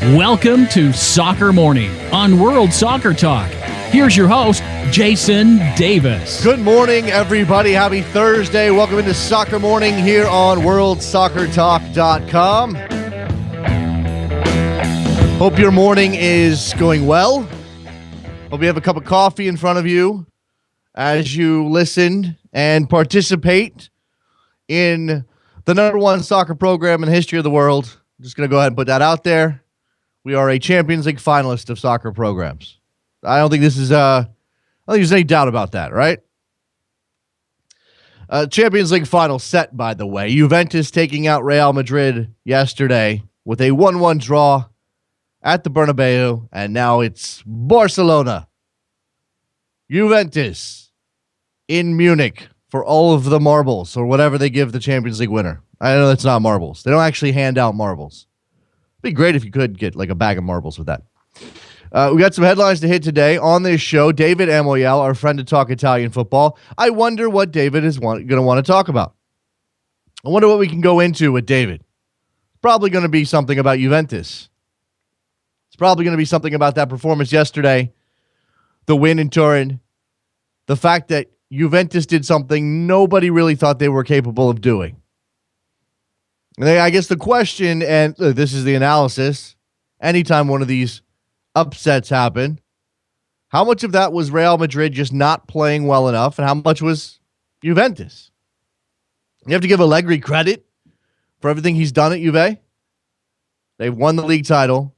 Welcome to Soccer Morning on World Soccer Talk. Here's your host, Jason Davis. Good morning, everybody. Happy Thursday. Welcome into Soccer Morning here on WorldSoccerTalk.com. Hope your morning is going well. Hope you have a cup of coffee in front of you as you listen and participate in the number one soccer program in the history of the world. I'm just going to go ahead and put that out there. We are a Champions League finalist of soccer programs. I don't think there's any doubt about that, right? Champions League final set, by the way. Juventus taking out Real Madrid yesterday with a 1-1 draw at the Bernabeu, and now it's Barcelona. Juventus in Munich for all of the marbles, or whatever they give the Champions League winner. I know that's not marbles. They don't actually hand out marbles. It'd be great if you could get like a bag of marbles with that. We got some headlines to hit today on this show. David Amoyal, our friend to talk Italian football. I wonder what David is going to want to talk about. I wonder what we can go into with David. It's probably going to be something about Juventus. It's probably going to be something about that performance yesterday, the win in Turin, the fact that Juventus did something nobody really thought they were capable of doing. And I guess the question, and this is the analysis, anytime one of these upsets happen, how much of that was Real Madrid just not playing well enough, and how much was Juventus? You have to give Allegri credit for everything he's done at Juve. They've won the league title,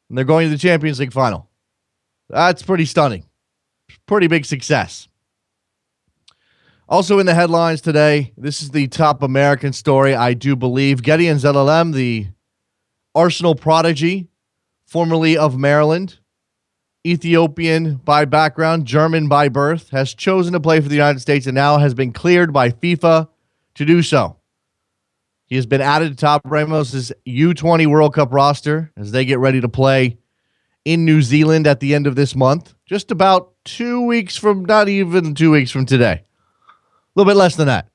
and they're going to the Champions League final. That's pretty stunning. Pretty big success. Also in the headlines today, this is the top American story, I do believe. Gideon Zelalem, the Arsenal prodigy, formerly of Maryland, Ethiopian by background, German by birth, has chosen to play for the United States and now has been cleared by FIFA to do so. He has been added to Top Ramos' U20 World Cup roster as they get ready to play in New Zealand at the end of this month. Just about 2 weeks from, not even 2 weeks from today. A little bit less than that.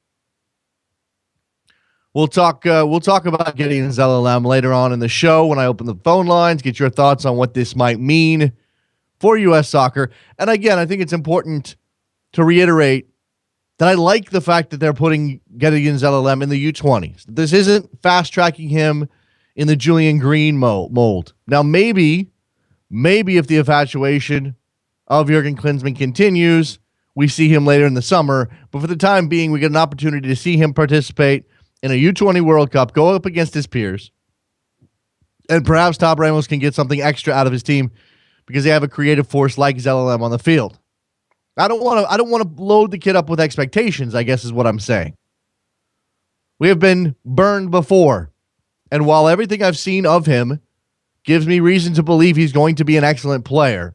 We'll talk about Gideon Zelalem later on in the show when I open the phone lines, get your thoughts on what this might mean for U.S. soccer. And again, I think it's important to reiterate that I like the fact that they're putting Gideon Zelalem in the U20s. This isn't fast-tracking him in the Julian Green mold. Now, maybe if the infatuation of Jurgen Klinsmann continues, we see him later in the summer. But for the time being, we get an opportunity to see him participate in a U20 World Cup, go up against his peers, and perhaps Top Ramos can get something extra out of his team because they have a creative force like Zelalem on the field. I don't want to load the kid up with expectations, I guess is what I'm saying. We have been burned before, and while everything I've seen of him gives me reason to believe he's going to be an excellent player,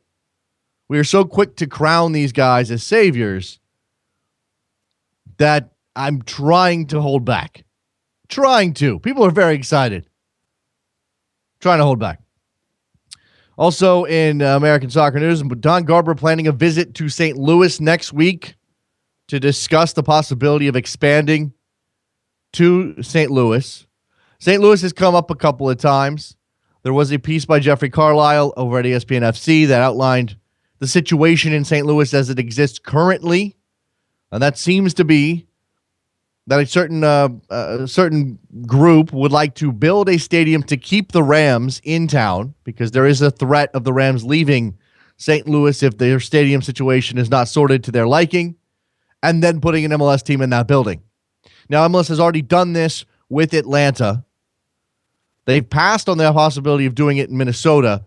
we are so quick to crown these guys as saviors that I'm trying to hold back. Trying to. People are very excited. Trying to hold back. Also in American soccer news, Don Garber planning a visit to St. Louis next week to discuss the possibility of expanding to St. Louis. St. Louis has come up a couple of times. There was a piece by Jeffrey Carlisle over at ESPN FC that outlined the situation in St. Louis as it exists currently, and that seems to be that a certain group would like to build a stadium to keep the Rams in town because there is a threat of the Rams leaving St. Louis if their stadium situation is not sorted to their liking, and then putting an MLS team in that building. Now, MLS has already done this with Atlanta. They've passed on the possibility of doing it in Minnesota.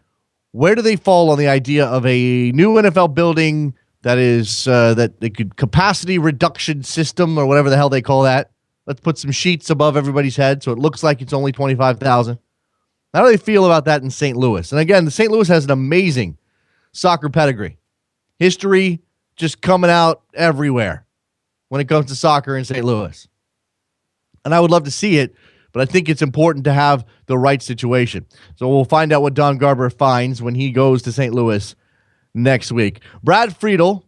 Where do they fall on the idea of a new NFL building that is that they could capacity reduction system or whatever the hell they call that? Let's put some sheets above everybody's head so it looks like it's only 25,000. How do they feel about that in St. Louis? And again, the St. Louis has an amazing soccer pedigree. History just coming out everywhere when it comes to soccer in St. Louis. And I would love to see it, but I think it's important to have the right situation. So we'll find out what Don Garber finds when he goes to St. Louis next week. Brad Friedel,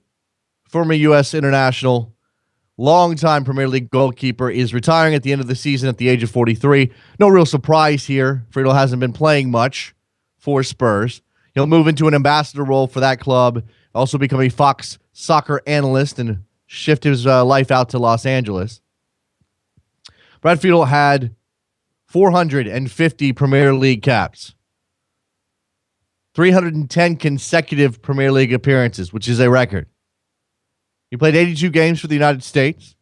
former U.S. international, longtime Premier League goalkeeper, is retiring at the end of the season at the age of 43. No real surprise here. Friedel hasn't been playing much for Spurs. He'll move into an ambassador role for that club, also become a Fox soccer analyst and shift his life out to Los Angeles. Brad Friedel had 450 Premier League caps, 310 consecutive Premier League appearances, which is a record. He played 82 games for the United States,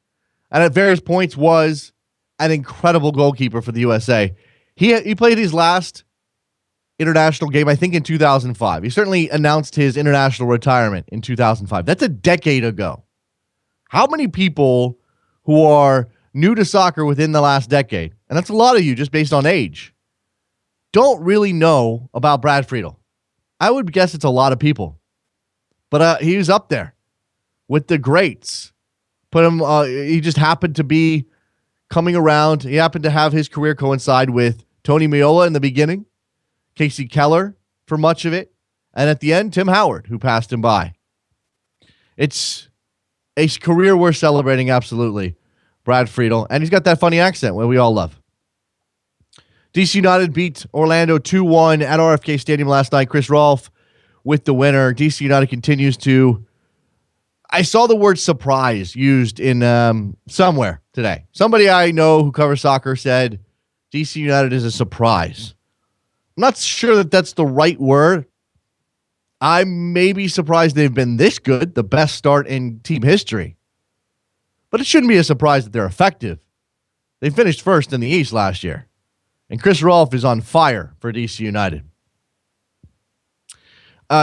and at various points was an incredible goalkeeper for the USA. He played his last international game, I think, in 2005. He certainly announced his international retirement in 2005. That's a decade ago. How many people who are new to soccer within the last decade, and that's a lot of you just based on age, don't really know about Brad Friedel? I would guess it's a lot of people. But he was up there with the greats. He just happened to be coming around. He happened to have his career coincide with Tony Meola in the beginning, Casey Keller for much of it, and at the end, Tim Howard, who passed him by. It's a career worth celebrating, absolutely, Brad Friedel. And he's got that funny accent where we all love. DC United beat Orlando 2-1 at RFK Stadium last night. Chris Rolfe with the winner. DC United continues to... I saw the word surprise used in somewhere today. Somebody I know who covers soccer said DC United is a surprise. I'm not sure that that's the right word. I'm maybe surprised they've been this good, the best start in team history. But it shouldn't be a surprise that they're effective. They finished first in the East last year. And Chris Rolfe is on fire for DC United.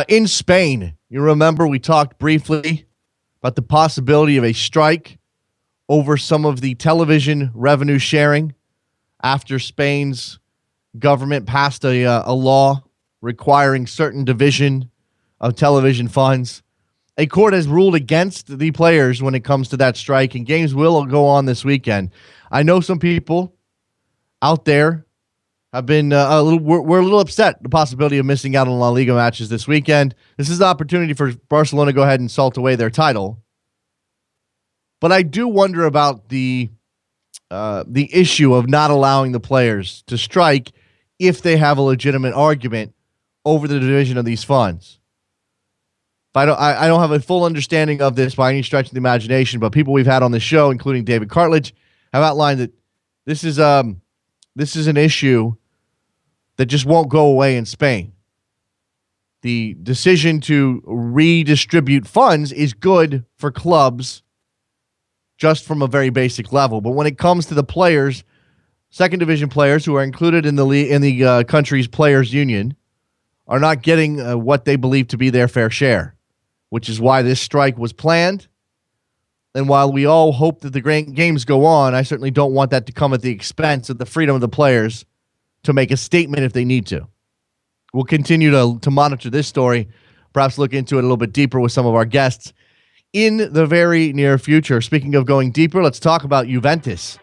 In Spain, you remember we talked briefly about the possibility of a strike over some of the television revenue sharing after Spain's government passed a law requiring certain division of television funds. A court has ruled against the players when it comes to that strike, and games will go on this weekend. I know some people out there have been we're a little upset at the possibility of missing out on La Liga matches this weekend. This is the opportunity for Barcelona to go ahead and salt away their title. But I do wonder about the issue of not allowing the players to strike if they have a legitimate argument over the division of these funds. I don't have a full understanding of this by any stretch of the imagination, but people we've had on the show, including David Cartledge, have outlined that this is an issue that just won't go away in Spain. The decision to redistribute funds is good for clubs just from a very basic level. But when it comes to the players, second division players who are included in the country's players union are not getting what they believe to be their fair share, which is why this strike was planned. And while we all hope that the great games go on, I certainly don't want that to come at the expense of the freedom of the players to make a statement if they need to. We'll continue to monitor this story, perhaps look into it a little bit deeper with some of our guests in the very near future. Speaking of going deeper, let's talk about Juventus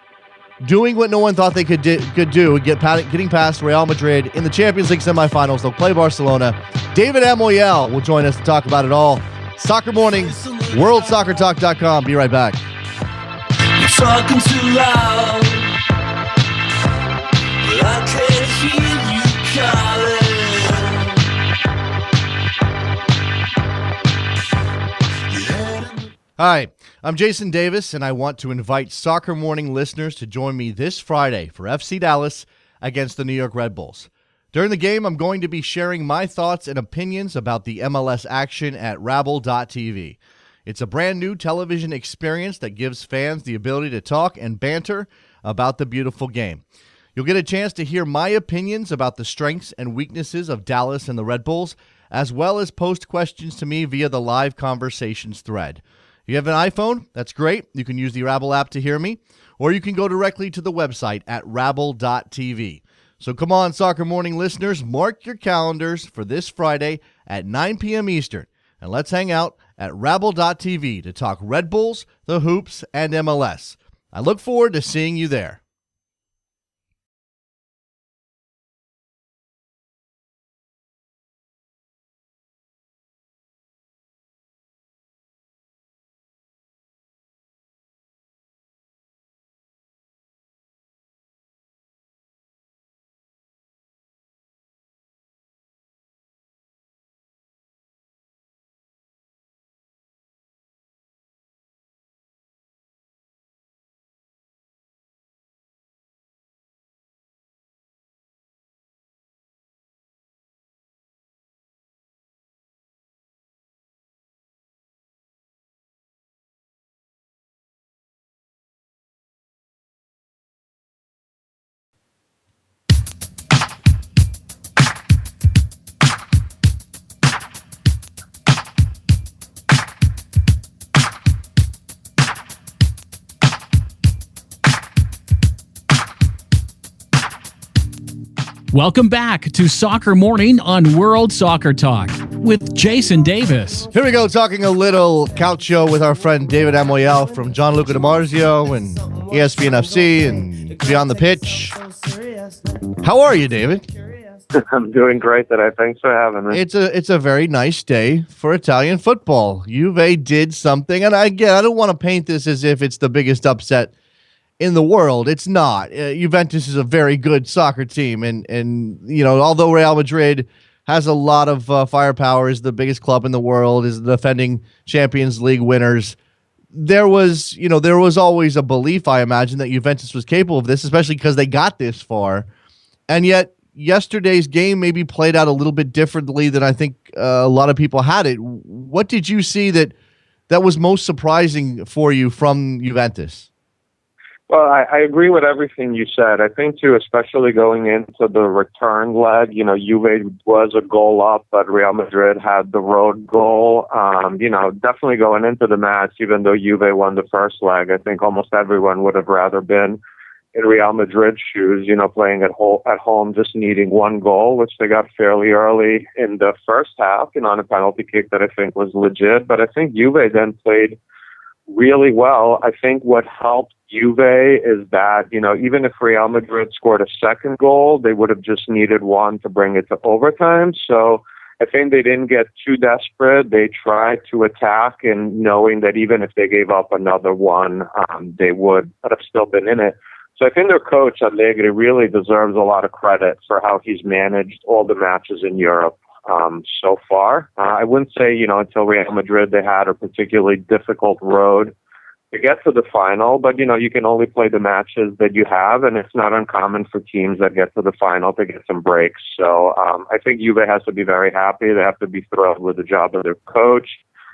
doing what no one thought they could do, getting past Real Madrid in the Champions League semifinals. They'll play Barcelona. David Amoyal will join us to talk about it all. Soccer Morning, WorldSoccerTalk.com. Be right back. You're talking too loud. I can't hear you calling. Hi, I'm Jason Davis, and I want to invite Soccer Morning listeners to join me this Friday for FC Dallas against the New York Red Bulls. During the game, I'm going to be sharing my thoughts and opinions about the MLS action at Rabble.tv. It's a brand new television experience that gives fans the ability to talk and banter about the beautiful game. You'll get a chance to hear my opinions about the strengths and weaknesses of Dallas and the Red Bulls, as well as post questions to me via the live conversations thread. If you have an iPhone, that's great. You can use the Rabble app to hear me, or you can go directly to the website at Rabble.tv. So come on, Soccer Morning listeners, mark your calendars for this Friday at 9 p.m. Eastern, and let's hang out at Rabble.tv to talk Red Bulls, the Hoops, and MLS. I look forward to seeing you there. Welcome back to Soccer Morning on World Soccer Talk with Jason Davis. Here we go, talking a little calcio with our friend David Amoyal from Gianluca DiMarzio and ESPN FC and Beyond the Pitch. How are you, David? I'm doing great today. Thanks for having me. It's a very nice day for Italian football. Juve did something, and I don't want to paint this as if it's the biggest upset in the world. It's not. Juventus is a very good soccer team, and you know, although Real Madrid has a lot of firepower, is the biggest club in the world, is the defending Champions League winners, there was always a belief, I imagine, that Juventus was capable of this, especially because they got this far, and yet yesterday's game maybe played out a little bit differently than I think a lot of people had it. What did you see that was most surprising for you from Juventus? Well, I agree with everything you said. I think, too, especially going into the return leg, you know, Juve was a goal up, but Real Madrid had the road goal. Definitely going into the match, even though Juve won the first leg, I think almost everyone would have rather been in Real Madrid's shoes, you know, playing at home, just needing one goal, which they got fairly early in the first half, you know, on a penalty kick that I think was legit. But I think Juve then played really well. I think what helped Juve is that, you know, even if Real Madrid scored a second goal, they would have just needed one to bring it to overtime. So I think they didn't get too desperate. They tried to attack, and knowing that even if they gave up another one, they would have still been in it. So I think their coach, Allegri, really deserves a lot of credit for how he's managed all the matches in Europe so far. I wouldn't say, you know, until Real Madrid, they had a particularly difficult road to get to the final, but, you know, you can only play the matches that you have, and it's not uncommon for teams that get to the final to get some breaks. So I think Juve has to be very happy. They have to be thrilled with the job of their coach.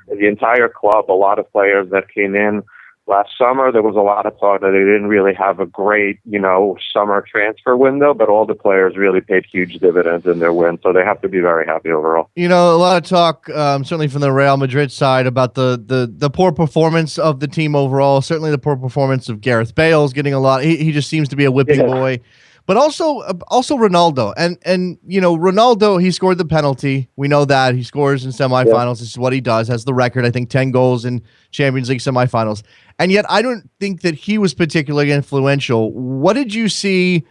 And the entire club, a lot of players that came in last summer, there was a lot of talk that they didn't really have a great, you know, summer transfer window, but all the players really paid huge dividends in their win, so they have to be very happy overall. You know, a lot of talk, certainly from the Real Madrid side, about the poor performance of the team overall. Certainly the poor performance of Gareth Bale's getting a lot. He just seems to be a whipping boy. But also Ronaldo. And you know, Ronaldo, he scored the penalty. We know that. He scores in semifinals. This is what he does. Has the record, I think, 10 goals in Champions League semifinals. And yet I don't think that he was particularly influential. What did you see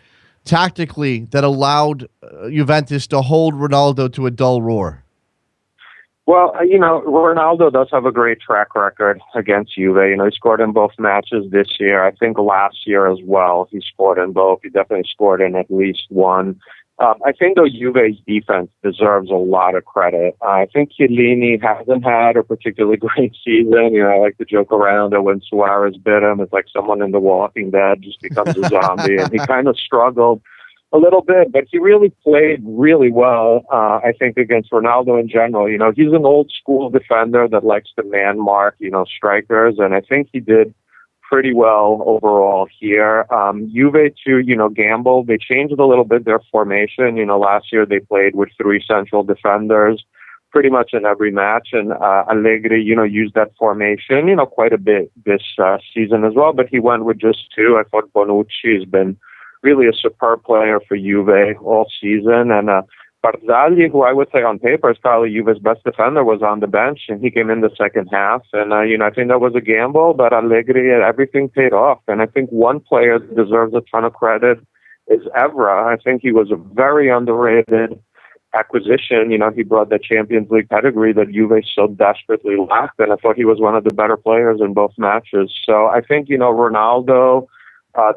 tactically that allowed Juventus to hold Ronaldo to a dull roar? Well, you know, Ronaldo does have a great track record against Juve. You know, he scored in both matches this year. I think last year as well, he scored in both. He definitely scored in at least one. I think, though, Juve's defense deserves a lot of credit. I think Chiellini hasn't had a particularly great season. You know, I like to joke around that when Suarez bit him, it's like someone in The Walking Dead just becomes a zombie. And he kind of struggled a little bit, but he really played really well, I think, against Ronaldo in general. You know, he's an old school defender that likes to man mark, you know, strikers, and I think he did pretty well overall here. Juve, too, you know, gambled. They changed a little bit their formation. You know, last year they played with 3 central defenders pretty much in every match, and Allegri, you know, used that formation, you know, quite a bit this season as well, but he went with just 2. I thought Bonucci has been really a superb player for Juve all season, and Barzagli, who I would say on paper is probably Juve's best defender, was on the bench, and he came in the second half. And, you know, I think that was a gamble, but Allegri, everything paid off. And I think one player that deserves a ton of credit is Evra. I think he was a very underrated acquisition. You know, he brought the Champions League pedigree that Juve so desperately lacked, and I thought he was one of the better players in both matches. So I think, you know, Ronaldo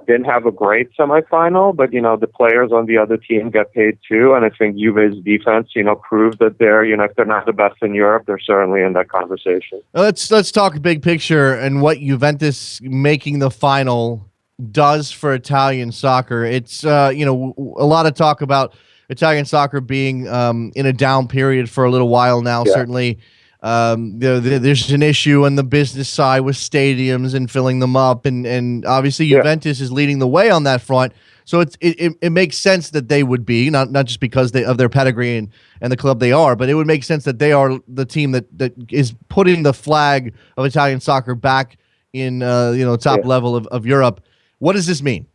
didn't have a great semifinal, but, you know, the players on the other team get paid too. And I think Juve's defense, you know, proved that they're, you know, if they're not the best in Europe, they're certainly in that conversation. Let's talk big picture and what Juventus making the final does for Italian soccer. It's, you know, a lot of talk about Italian soccer being in a down period for a little while now, certainly. There's an issue on the business side with stadiums and filling them up, and obviously Juventus is leading the way on that front. So it makes sense that they would be not just because of their pedigree and the club they are, but it would make sense that they are the team that is putting the flag of Italian soccer back in top level of Europe. What does this mean?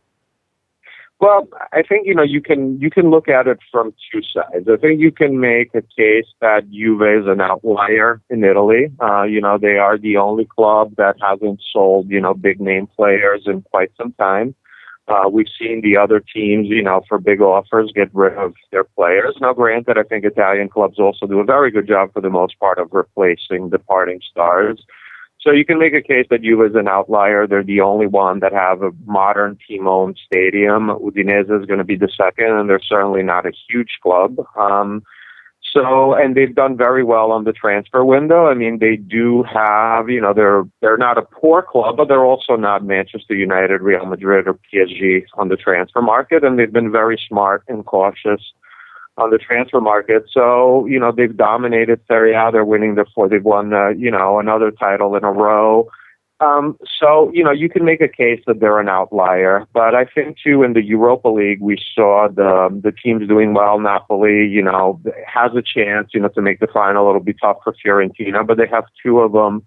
Well, I think you can look at it from two sides. I think you can make a case that Juve is an outlier in Italy. They are the only club that hasn't sold big name players in quite some time. We've seen the other teams, for big offers, get rid of their players. Now, granted, I think Italian clubs also do a very good job for the most part of replacing departing stars. So you can make a case that Juve is an outlier. They're the only one that have a modern team-owned stadium. Udinese is going to be the second, and they're certainly not a huge club. And they've done very well on the transfer window. I mean, they do have, they're not a poor club, but they're also not Manchester United, Real Madrid, or PSG on the transfer market, and they've been very smart and cautious on the transfer market. So, they've dominated Serie A. They're winning they've won, another title in a row. You can make a case that they're an outlier. But I think, too, in the Europa League, we saw the teams doing well. Napoli, has a chance, to make the final. It'll be tough for Fiorentina, but they have two of them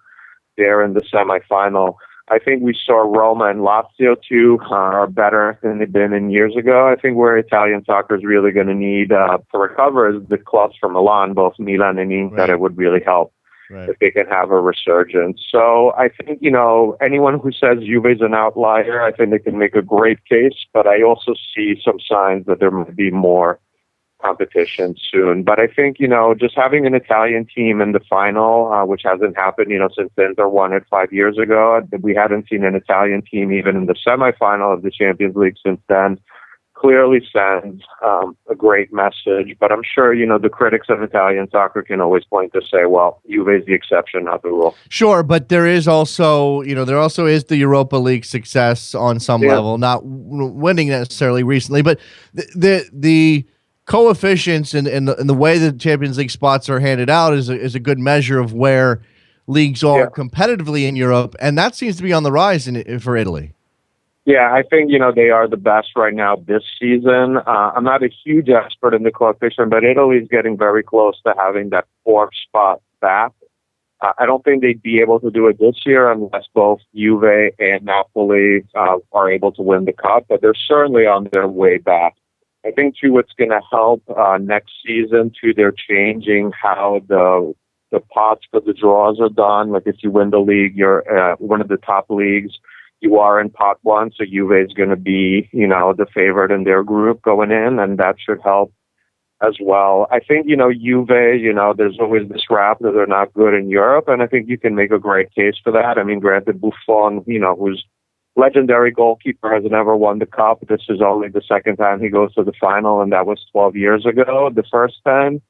there in the semifinal. I think we saw Roma and Lazio, too, are better than they've been in years ago. I think where Italian soccer is really going to need to recover is the clubs from Milan, both Milan and Inter. Right. It would really help if they can have a resurgence. So I think, anyone who says Juve is an outlier, I think they can make a great case, but I also see some signs that there might be more competition soon. But I think, just having an Italian team in the final, which hasn't happened, since Inter won it 5 years ago. We hadn't seen an Italian team even in the semifinal of the Champions League since then. Clearly sends a great message. But I'm sure, the critics of Italian soccer can always point to say, well, Juve is the exception, not the rule. Sure, but there is also, there also is the Europa League success on some level, not winning necessarily recently, but the coefficients and the way the Champions League spots are handed out is a good measure of where leagues are competitively in Europe, and that seems to be on the rise for Italy. Yeah, I think, they are the best right now this season. I'm not a huge expert in the coefficient, but Italy is getting very close to having that fourth spot back. I don't think they'd be able to do it this year unless both Juve and Napoli are able to win the cup, but they're certainly on their way back. I think, too, what's going to help next season, too, they're changing how the pots for the draws are done. Like, if you win the league, you're one of the top leagues, you are in pot one, so Juve is going to be, the favorite in their group going in, and that should help as well. I think, Juve, there's always this rap that they're not good in Europe, and I think you can make a great case for that. I mean, granted, Buffon, who's legendary goalkeeper, has never won the cup. This is only the second time he goes to the final, and that was 12 years ago, the first time.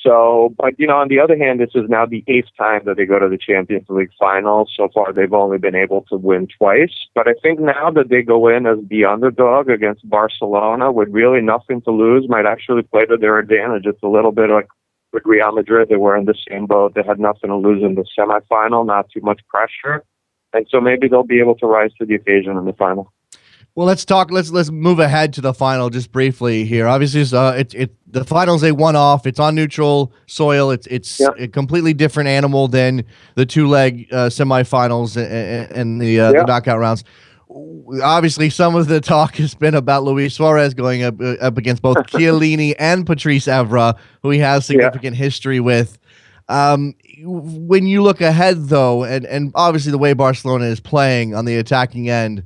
So, but, on the other hand, this is now the 8th time that they go to the Champions League final. So far, they've only been able to win twice. But I think now that they go in as the underdog against Barcelona with really nothing to lose, might actually play to their advantage. It's a little bit like with Real Madrid. They were in the same boat. They had nothing to lose in the semifinal, not too much pressure. And so maybe they'll be able to rise to the occasion in the final. Well, let's talk. Let's move ahead to the final just briefly here. Obviously, the final's a one-off. It's on neutral soil. It's a completely different animal than the two-leg semifinals and the knockout rounds. Obviously, some of the talk has been about Luis Suarez going up against both Chiellini and Patrice Evra, who he has significant history with. When you look ahead, though, and obviously the way Barcelona is playing on the attacking end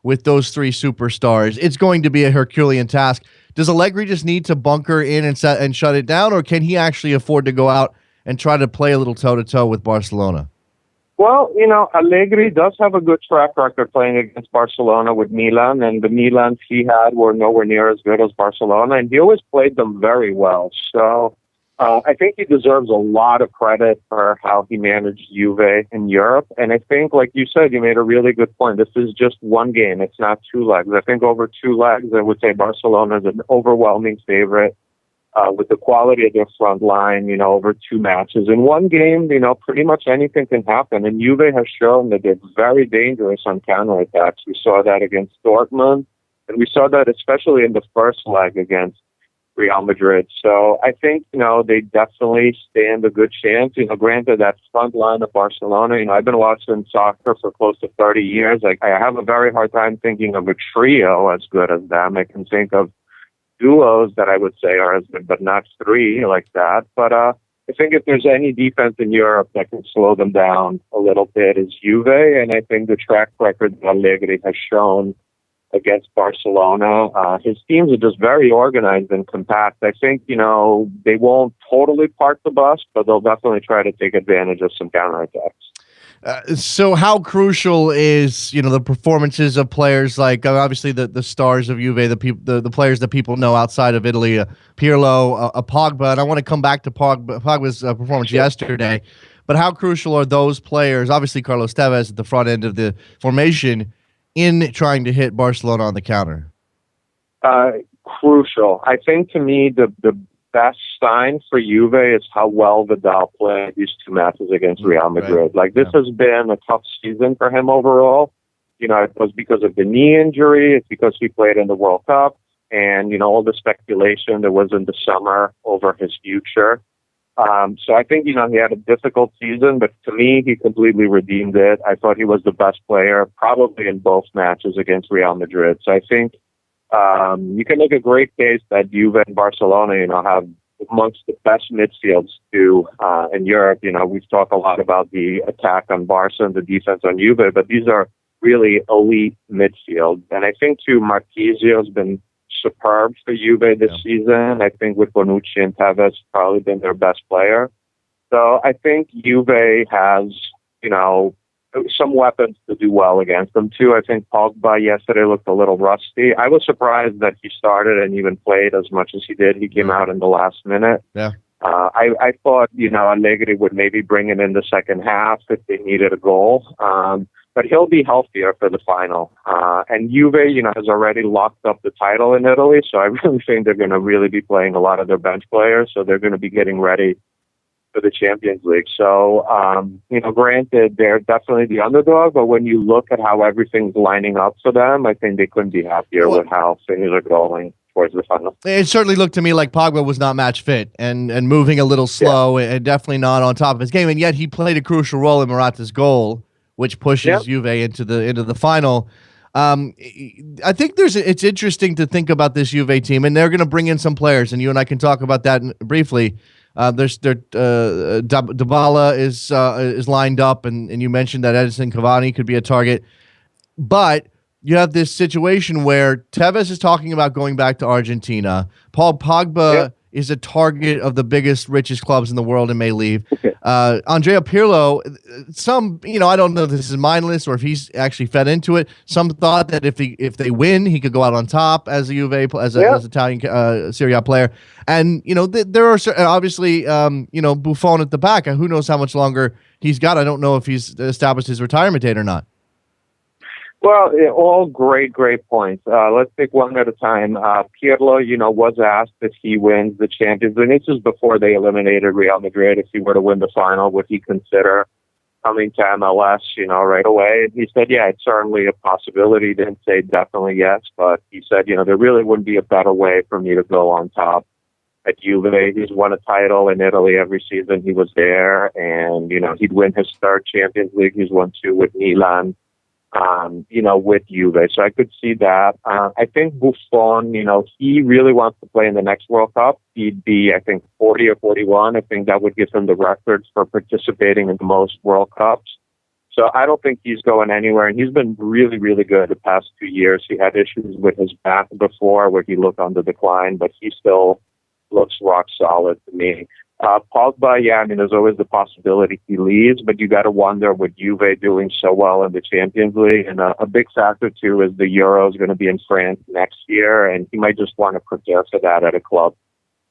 with those three superstars, it's going to be a Herculean task. Does Allegri just need to bunker in and shut it down, or can he actually afford to go out and try to play a little toe-to-toe with Barcelona? Well, Allegri does have a good track record playing against Barcelona with Milan, and the Milans he had were nowhere near as good as Barcelona, and he always played them very well. So I think he deserves a lot of credit for how he managed Juve in Europe. And I think, like you said, you made a really good point. This is just one game. It's not two legs. I think over two legs, I would say Barcelona is an overwhelming favorite with the quality of their front line, over two matches. In one game, pretty much anything can happen. And Juve has shown that they're very dangerous on counterattacks. We saw that against Dortmund, and we saw that especially in the first leg against Real Madrid. So I think, they definitely stand a good chance. Granted, that front line of Barcelona, I've been watching soccer for close to 30 years. I have a very hard time thinking of a trio as good as them. I can think of duos that I would say are as good, but not three like that. But I think if there's any defense in Europe that can slow them down a little bit is Juve, and I think the track record that Allegri has shown against Barcelona, his teams are just very organized and compact. I think, they won't totally park the bus, but they'll definitely try to take advantage of some counterattacks. So how crucial is, the performances of players like obviously the stars of Juve, the players that people know outside of Italy, Pirlo, Pogba, and I want to come back to Pogba's performance yesterday, but how crucial are those players, obviously Carlos Tevez at the front end of the formation, in trying to hit Barcelona on the counter? Crucial. I think to me the best sign for Juve is how well Vidal played these two matches against Real Madrid. Right. This has been a tough season for him overall. It was because of the knee injury. It's because he played in the World Cup, and all the speculation there was in the summer over his future. So I think, he had a difficult season, but to me, he completely redeemed it. I thought he was the best player, probably in both matches against Real Madrid. So I think you can make a great case that Juve and Barcelona, have amongst the best midfields too in Europe. We've talked a lot about the attack on Barca and the defense on Juve, but these are really elite midfield. And I think too, Marquisio has been superb for Juve this season. I think with Bonucci and Tevez probably been their best player. So I think Juve has, some weapons to do well against them too. I think Pogba yesterday looked a little rusty. I was surprised that he started and even played as much as he did. He came out in the last minute. Yeah. I thought, Allegri would maybe bring him in the second half if they needed a goal. But he'll be healthier for the final. And Juve, has already locked up the title in Italy, so I really think they're going to really be playing a lot of their bench players, so they're going to be getting ready for the Champions League. So, granted, they're definitely the underdog, but when you look at how everything's lining up for them, I think they couldn't be happier with how things are going towards the final. It certainly looked to me like Pogba was not match fit and moving a little slow and definitely not on top of his game, and yet he played a crucial role in Morata's goal, which pushes Juve into the final. I think it's interesting to think about this Juve team, and they're going to bring in some players, and you and I can talk about that briefly. Dybala is lined up, and you mentioned that Edison Cavani could be a target, but you have this situation where Tevez is talking about going back to Argentina. Paul Pogba is a target of the biggest, richest clubs in the world and may leave. Andrea Pirlo, I don't know if this is mindless or if he's actually fed into it. Some thought that if they win, he could go out on top as a Juve, as Italian Serie A player. And, there are obviously, Buffon at the back. Who knows how much longer he's got. I don't know if he's established his retirement date or not. Well, all great points. Let's take one at a time. Pirlo, was asked if he wins the Champions League. This is before they eliminated Real Madrid. If he were to win the final, would he consider coming to MLS, right away? And he said, yeah, it's certainly a possibility. He didn't say definitely yes, but he said, there really wouldn't be a better way for me to go on top at Juve. He's won a title in Italy every season he was there, and, he'd win his third Champions League. He's won 2 with Milan. With Juve. So I could see that. I think Buffon, he really wants to play in the next World Cup. He'd be, I think, 40 or 41. I think that would give him the record for participating in the most World Cups. So I don't think he's going anywhere. And he's been really, really good the past 2 years. He had issues with his back before where he looked on the decline, but he still looks rock solid to me. Pogba, there's always the possibility he leaves, but you got to wonder with Juve doing so well in the Champions League. And a big factor, too, is the Euro is going to be in France next year, and he might just want to prepare for that at a club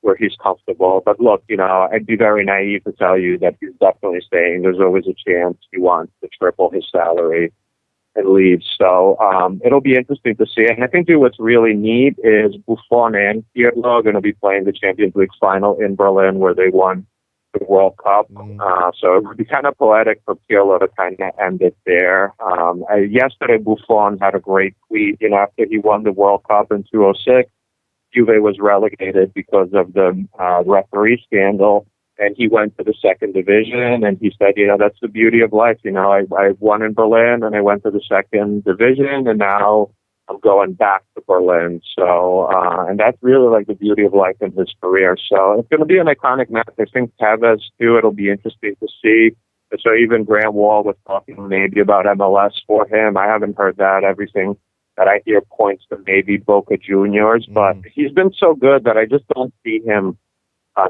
where he's comfortable. But look, I'd be very naive to tell you that he's definitely staying. There's always a chance he wants to triple his salary and leave. So it'll be interesting to see. And I think what's really neat is Buffon and Pirlo are going to be playing the Champions League final in Berlin where they won the World Cup. So it would be kind of poetic for Pirlo to kind of end it there. Yesterday, Buffon had a great tweet. After he won the World Cup in 2006, Juve was relegated because of the referee scandal, and he went to the second division, and he said, that's the beauty of life. I won in Berlin, and I went to the second division, and now I'm going back to Berlin. So, and that's really like the beauty of life in his career. So it's going to be an iconic match. I think Tevez, too, it'll be interesting to see. So even Grant Wall was talking maybe about MLS for him. I haven't heard that. Everything that I hear points to maybe Boca Juniors, but he's been so good that I just don't see him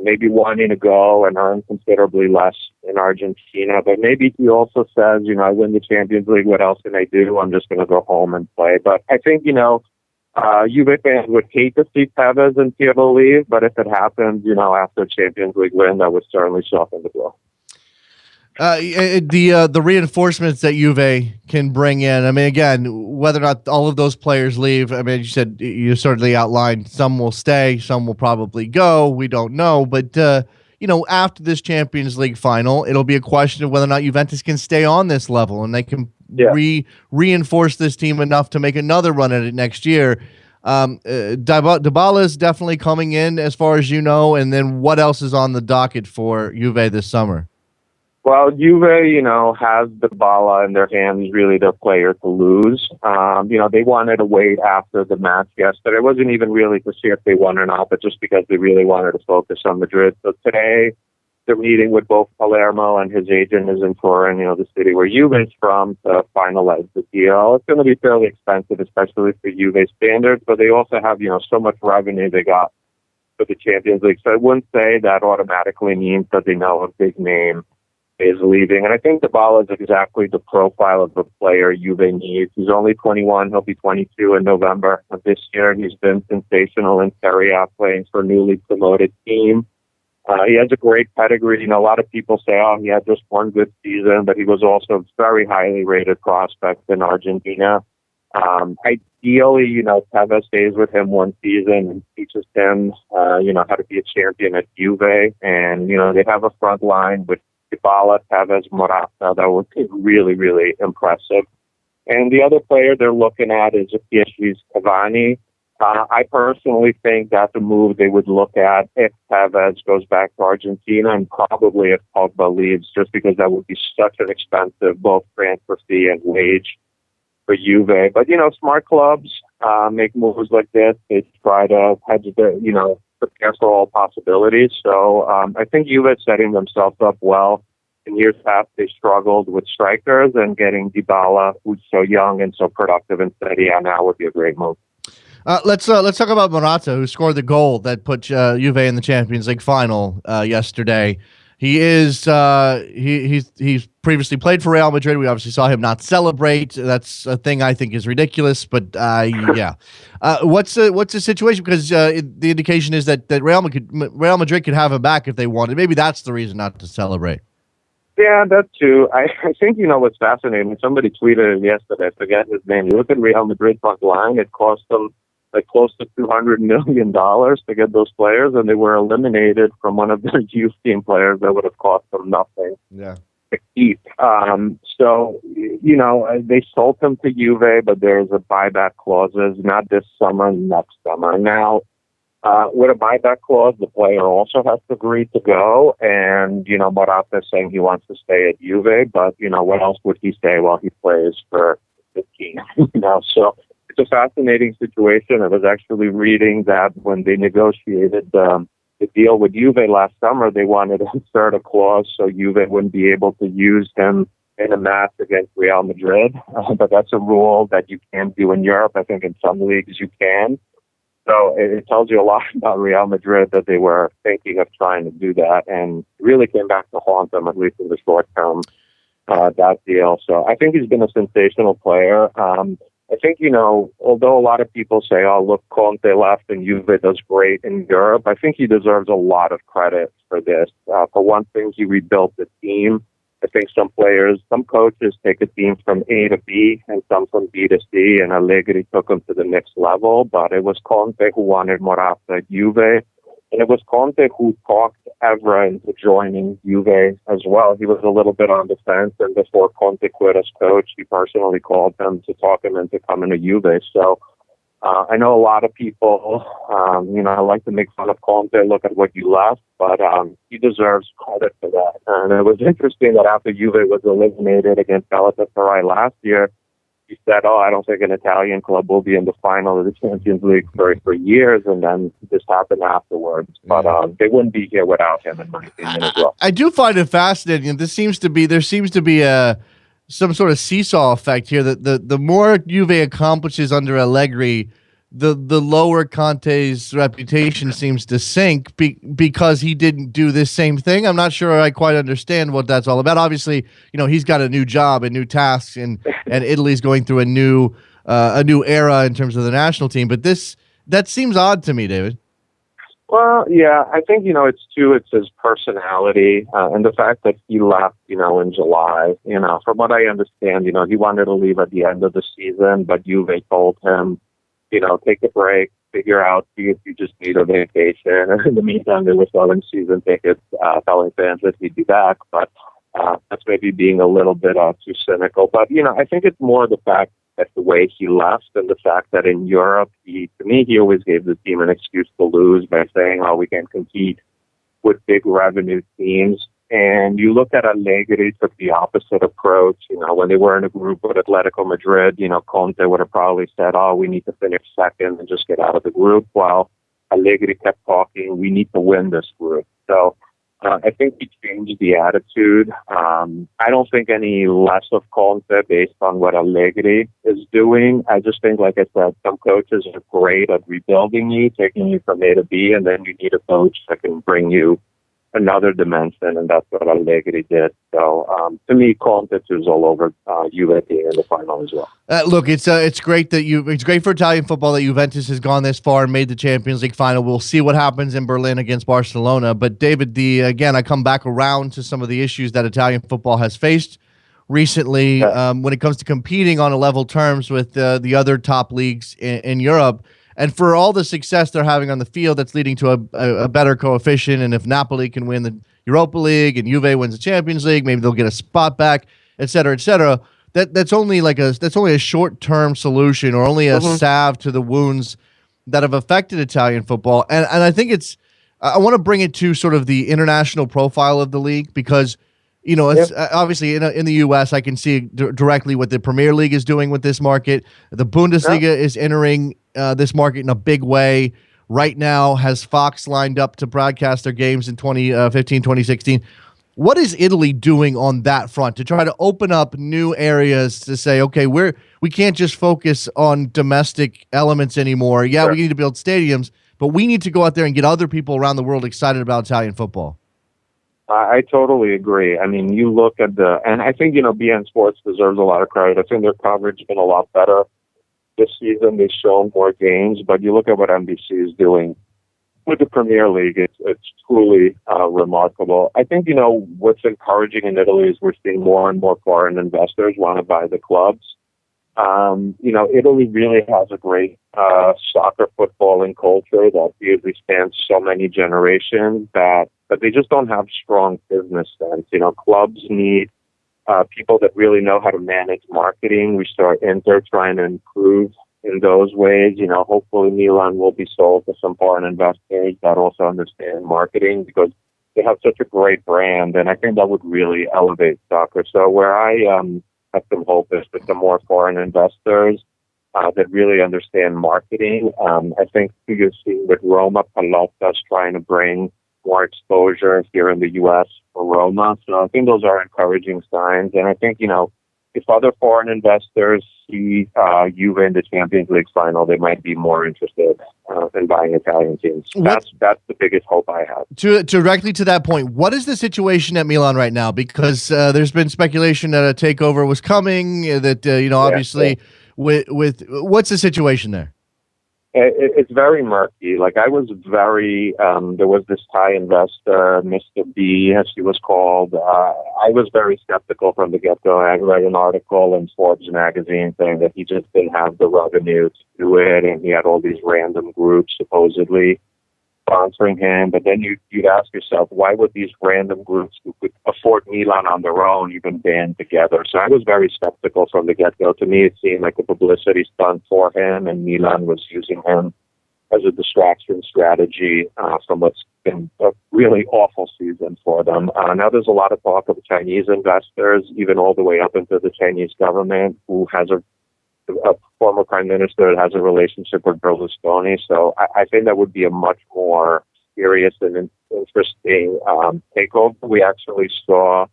maybe wanting to go and earn considerably less in Argentina. But maybe he also says, I win the Champions League. What else can I do? I'm just going to go home and play. But I think, Juve fans would hate to see Tevez and Pirlo leave, but if it happens, after a Champions League win, that would certainly soften the blow. The reinforcements that Juve can bring in. I mean, again, whether or not all of those players leave. I mean, you certainly outlined some will stay, some will probably go. We don't know, but after this Champions League final, it'll be a question of whether or not Juventus can stay on this level and they can reinforce this team enough to make another run at it next year. Dybala is definitely coming in, as far as you know, and then what else is on the docket for Juve this summer? Well, Juve, has Dybala in their hands, really their player to lose. They wanted to wait after the match yesterday. It wasn't even really to see if they won or not, but just because they really wanted to focus on Madrid. So today, they're meeting with both Palermo and his agent is in Turin, the city where Juve is from, to finalize the deal. It's going to be fairly expensive, especially for Juve standards, but they also have, so much revenue they got for the Champions League. So I wouldn't say that automatically means that they know a big name is leaving. And I think Dybala is exactly the profile of the player Juve needs. He's only 21. He'll be 22 in November of this year. He's been sensational in Serie A, playing for a newly promoted team. He has a great pedigree. A lot of people say, he had just one good season, but he was also a very highly rated prospect in Argentina. Ideally, Tevez stays with him one season and teaches him, how to be a champion at Juve. And, they have a front line with Dybala, Tevez, Morata that would be really, really impressive. And the other player they're looking at is PSG's Cavani. I personally think that's a move they would look at if Tevez goes back to Argentina, and probably if Pogba leaves, just because that would be such an expensive both transfer fee and wage for Juve. But, smart clubs make moves like this. They try to hedge prepare for all possibilities. So I think Juve is setting themselves up well. In years past, they struggled with strikers, and getting Dybala, who's so young and so productive in Serie A now, would be a great move. Let's talk about Morata, who scored the goal that put Juve in the Champions League final yesterday. He is he's previously played for Real Madrid. We obviously saw him not celebrate. That's a thing I think is ridiculous. But yeah, what's the situation? Because the indication is that Real Madrid could have him back if they wanted. Maybe that's the reason not to celebrate. Yeah, that too. I think what's fascinating. Somebody tweeted it yesterday. I forget his name. You look at Real Madrid front line. It cost them close to $200 million to get those players, and they were eliminated from one of their youth team players that would have cost them nothing to keep. So, they sold him to Juve, but there's a buyback clauses, not this summer, next summer. Now, with a buyback clause, the player also has to agree to go, and, Morata is saying he wants to stay at Juve, but, what else would he say while he plays for the team? So it's a fascinating situation. I was actually reading that when they negotiated the deal with Juve last summer, they wanted to insert a clause so Juve wouldn't be able to use him in a match against Real Madrid. But that's a rule that you can't do in Europe. I think in some leagues you can. So it tells you a lot about Real Madrid that they were thinking of trying to do that, and really came back to haunt them, at least in the short term, that deal. So I think he's been a sensational player. I think, although a lot of people say, look, Conte left and Juve does great in Europe, I think he deserves a lot of credit for this. For one thing, he rebuilt the team. I think some coaches take a team from A to B and some from B to C, and Allegri took them to the next level. But it was Conte who wanted Morata at Juve, and it was Conte who talked Evra into joining Juve as well. He was a little bit on the fence, and before Conte quit as coach, he personally called him to talk him into coming to Juve. So I know a lot of people, like to make fun of Conte, look at what you left, but he deserves credit for that. And it was interesting that after Juve was eliminated against Galatasaray last year, he said, I don't think an Italian club will be in the final of the Champions League for years, and then this happened afterwards. But they wouldn't be here without him, in my opinion, as well. I do find it fascinating. There seems to be some sort of seesaw effect here. That the more Juve accomplishes under Allegri, the lower Conte's reputation seems to sink because he didn't do this same thing. I'm not sure I quite understand what that's all about. Obviously, he's got a new job and new tasks, and Italy's going through a new era in terms of the national team. But that seems odd to me, David. Well, yeah, I think, it's his personality and the fact that he left, in July. From what I understand, he wanted to leave at the end of the season, but Juve told him, take a break, figure out if you just need a vacation. And in the meantime, they were selling season tickets, telling fans that he'd be back. But that's maybe being a little bit too cynical. But, I think it's more the fact that the way he left and the fact that in Europe, he always gave the team an excuse to lose by saying, we can't compete with big revenue teams. And you look at Allegri, took the opposite approach. When they were in a group with Atletico Madrid, Conte would have probably said, we need to finish second and just get out of the group. While Allegri kept talking, we need to win this group. So I think he changed the attitude. I don't think any less of Conte based on what Allegri is doing. I just think, like I said, some coaches are great at rebuilding you, taking you from A to B, and then you need a coach that can bring you another dimension, and that's what Allegri did. So, to me, Conte is all over Juve being in the final as well. Look, it's great that it's great for Italian football that Juventus has gone this far and made the Champions League final. We'll see what happens in Berlin against Barcelona. But David, again, I come back around to some of the issues that Italian football has faced recently when it comes to competing on a level terms with the other top leagues in Europe. And for all the success they're having on the field, that's leading to a better coefficient. And if Napoli can win the Europa League and Juve wins the Champions League, maybe they'll get a spot back, et cetera, et cetera. That's only a short-term solution or only a salve to the wounds that have affected Italian football. And I think I want to bring it to sort of the international profile of the league because it's obviously in the U.S. I can see directly what the Premier League is doing with this market. The Bundesliga is entering this market in a big way right now, has Fox lined up to broadcast their games in 2015, 2016. What is Italy doing on that front to try to open up new areas to say, okay, we can't just focus on domestic elements anymore. Yeah, we need to build stadiums, but we need to go out there and get other people around the world excited about Italian football. I totally agree. I mean, you look at and I think, BN Sports deserves a lot of credit. I think their coverage has been a lot better this season. They've shown more games, but you look at what NBC is doing with the Premier League, it's truly remarkable. I think, what's encouraging in Italy is we're seeing more and more foreign investors want to buy the clubs. Italy really has a great soccer footballing culture that usually spans so many generations but they just don't have strong business sense. Clubs need people that really know how to manage marketing. We saw Inter trying to improve in those ways. Hopefully Milan will be sold to some foreign investors that also understand marketing because they have such a great brand, and I think that would really elevate soccer. So where I have some hope is with some more foreign investors that really understand marketing. I think you're seeing with Roma, Pallotta's trying to bring more exposure here in the U.S. for Roma. So I think those are encouraging signs. And I think, if other foreign investors see Juve in the Champions League final, they might be more interested in buying Italian teams. That's the biggest hope I have. Directly to that point, what is the situation at Milan right now? Because there's been speculation that a takeover was coming, that, obviously, with what's the situation there? It's very murky. Like I was there was this Thai investor, Mr. B, as he was called. I was very skeptical from the get-go. I read an article in Forbes magazine saying that he just didn't have the revenue to do it, and he had all these random groups supposedly sponsoring him. But then you'd ask yourself, why would these random groups who could afford Milan on their own even band together? So I was very skeptical from the get-go. To me, it seemed like a publicity stunt for him, and Milan was using him as a distraction strategy from what's been a really awful season for them. Now there's a lot of talk of Chinese investors, even all the way up into the Chinese government, who has a former prime minister that has a relationship with Berlusconi. So I think that would be a much more serious and interesting takeover. We actually saw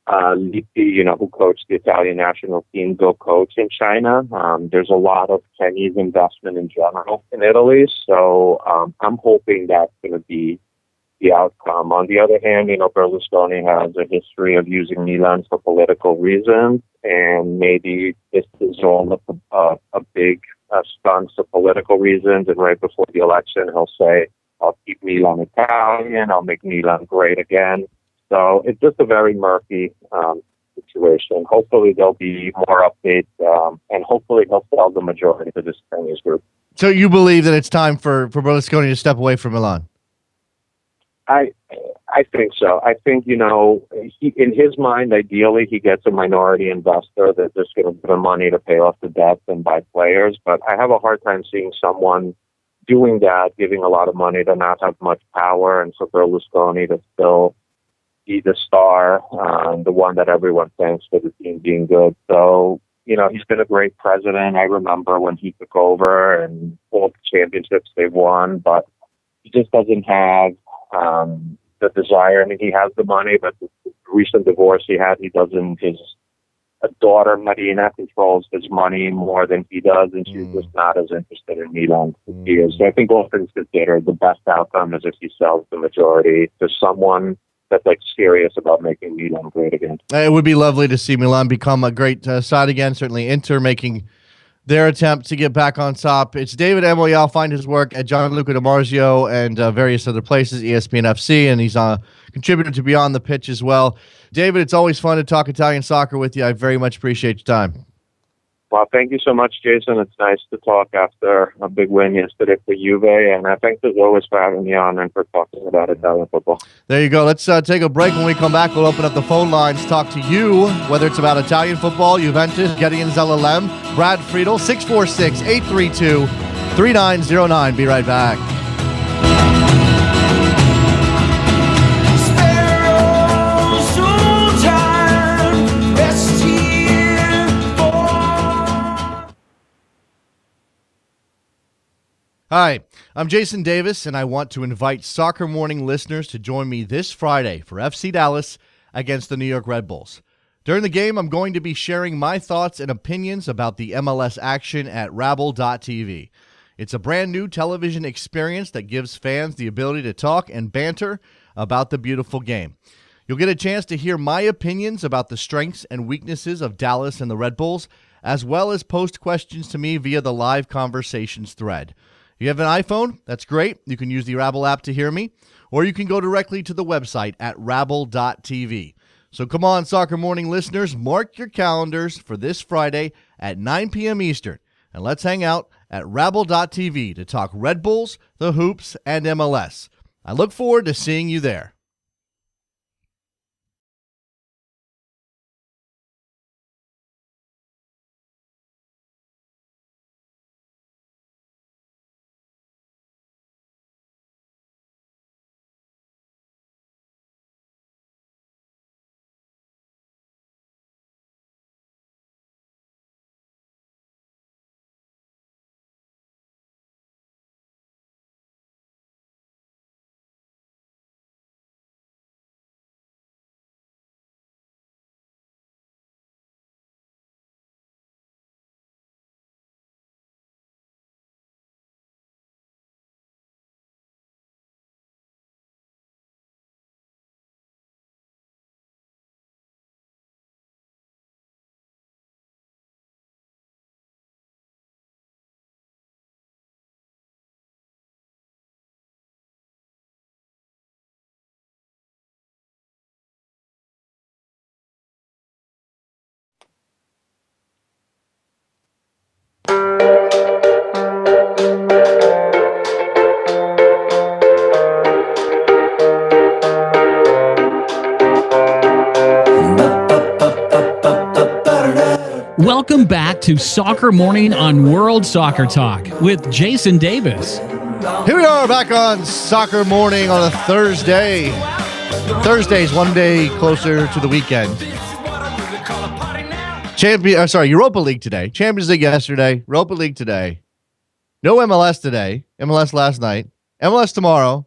Lippi, who coached the Italian national team, go coach in China. There's a lot of Chinese investment in general in Italy, so I'm hoping that's going to be the outcome. On the other hand, Berlusconi has a history of using Milan for political reasons, and maybe this is all a big stunt for political reasons, and right before the election, he'll say, I'll keep Milan Italian, I'll make Milan great again. So it's just a very murky situation. Hopefully there'll be more updates, and hopefully he'll sell the majority to this Chinese group. So you believe that it's time for Berlusconi to step away from Milan? I think so. I think, in his mind, ideally, he gets a minority investor that's just going to give him money to pay off the debts and buy players. But I have a hard time seeing someone doing that, giving a lot of money to not have much power, and for Berlusconi to still be the star, the one that everyone thanks for the team being good. So, he's been a great president. I remember when he took over and all the championships they've won, but he just doesn't have the desire. I mean, he has the money, but the recent divorce he had, his daughter, Marina, controls his money more than he does, and she's just not as interested in Milan as he is. So I think all things considered, the best outcome is if he sells the majority to someone that's serious about making Milan great again. It would be lovely to see Milan become a great side again. Certainly Inter making their attempt to get back on top. It's David Amoyal. Find his work at Gianluca Di Marzio and various other places, ESPN FC, and he's a contributor to Beyond the Pitch as well. David, it's always fun to talk Italian soccer with you. I very much appreciate your time. Well, thank you so much, Jason. It's nice to talk after a big win yesterday for Juve, and I thank you always for having me on and for talking about Italian football. There you go. Let's take a break. When we come back, we'll open up the phone lines, talk to you, whether it's about Italian football, Juventus, Gideon Zelalem, Brad Friedel, 646-832-3909. Be right back. Hi, I'm Jason Davis, and I want to invite Soccer Morning listeners to join me this Friday for FC Dallas against the New York Red Bulls. During the game, I'm going to be sharing my thoughts and opinions about the MLS action at Rabble.tv. It's a brand new television experience that gives fans the ability to talk and banter about the beautiful game. You'll get a chance to hear my opinions about the strengths and weaknesses of Dallas and the Red Bulls, as well as post questions to me via the live conversations thread. If you have an iPhone, that's great. You can use the Rabble app to hear me, or you can go directly to the website at Rabble.tv. So come on, Soccer Morning listeners, mark your calendars for this Friday at 9 p.m. Eastern, and let's hang out at Rabble.tv to talk Red Bulls, the Hoops, and MLS. I look forward to seeing you there. Welcome back to Soccer Morning on World Soccer Talk with Jason Davis. Here we are back on Soccer Morning on a Thursday. Thursday's one day closer to the weekend. Europa League today. Champions League yesterday. Europa League today. No MLS today. MLS last night. MLS tomorrow.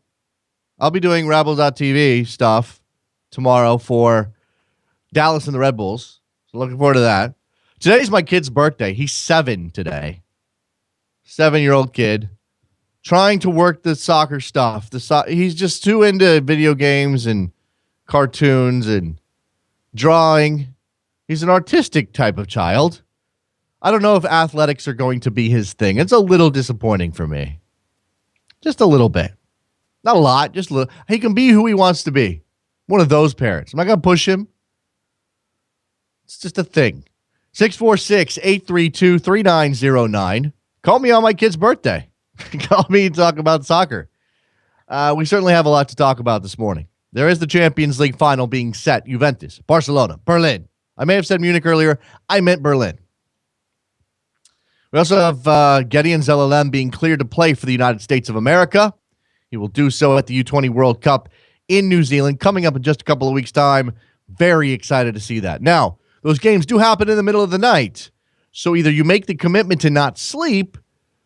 I'll be doing Rabble.tv stuff tomorrow for Dallas and the Red Bulls. So looking forward to that. Today's my kid's birthday. He's 7 today. 7-year-old kid. Trying to work the soccer stuff. He's just too into video games and cartoons and drawing. He's an artistic type of child. I don't know if athletics are going to be his thing. It's a little disappointing for me. Just a little bit. Not a lot, just a little. He can be who he wants to be. One of those parents. I'm not going to push him. It's just a thing. 646-832-3909. Call me on my kid's birthday. Call me and talk about soccer. We certainly have a lot to talk about this morning. There is the Champions League final being set. Juventus, Barcelona, Berlin. I may have said Munich earlier. I meant Berlin. We also have Gideon Zelalem being cleared to play for the United States of America. He will do so at the U20 World Cup in New Zealand coming up in just a couple of weeks' time. Very excited to see that. Now, those games do happen in the middle of the night. So either you make the commitment to not sleep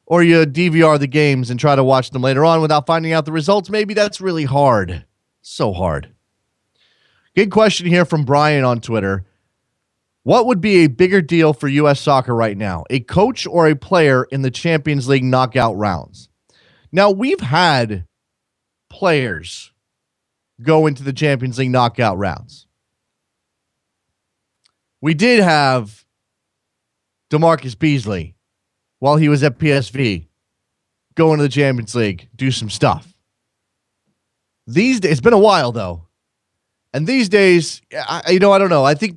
or you DVR the games and try to watch them later on without finding out the results. Maybe that's really hard. So hard. Good question here from Brian on Twitter. What would be a bigger deal for U.S. soccer right now, a coach or a player in the Champions League knockout rounds? Now, we've had players go into the Champions League knockout rounds. We did have DeMarcus Beasley, while he was at PSV, go into the Champions League, do some stuff. These days, it's been a while, though. And these days, I don't know. I think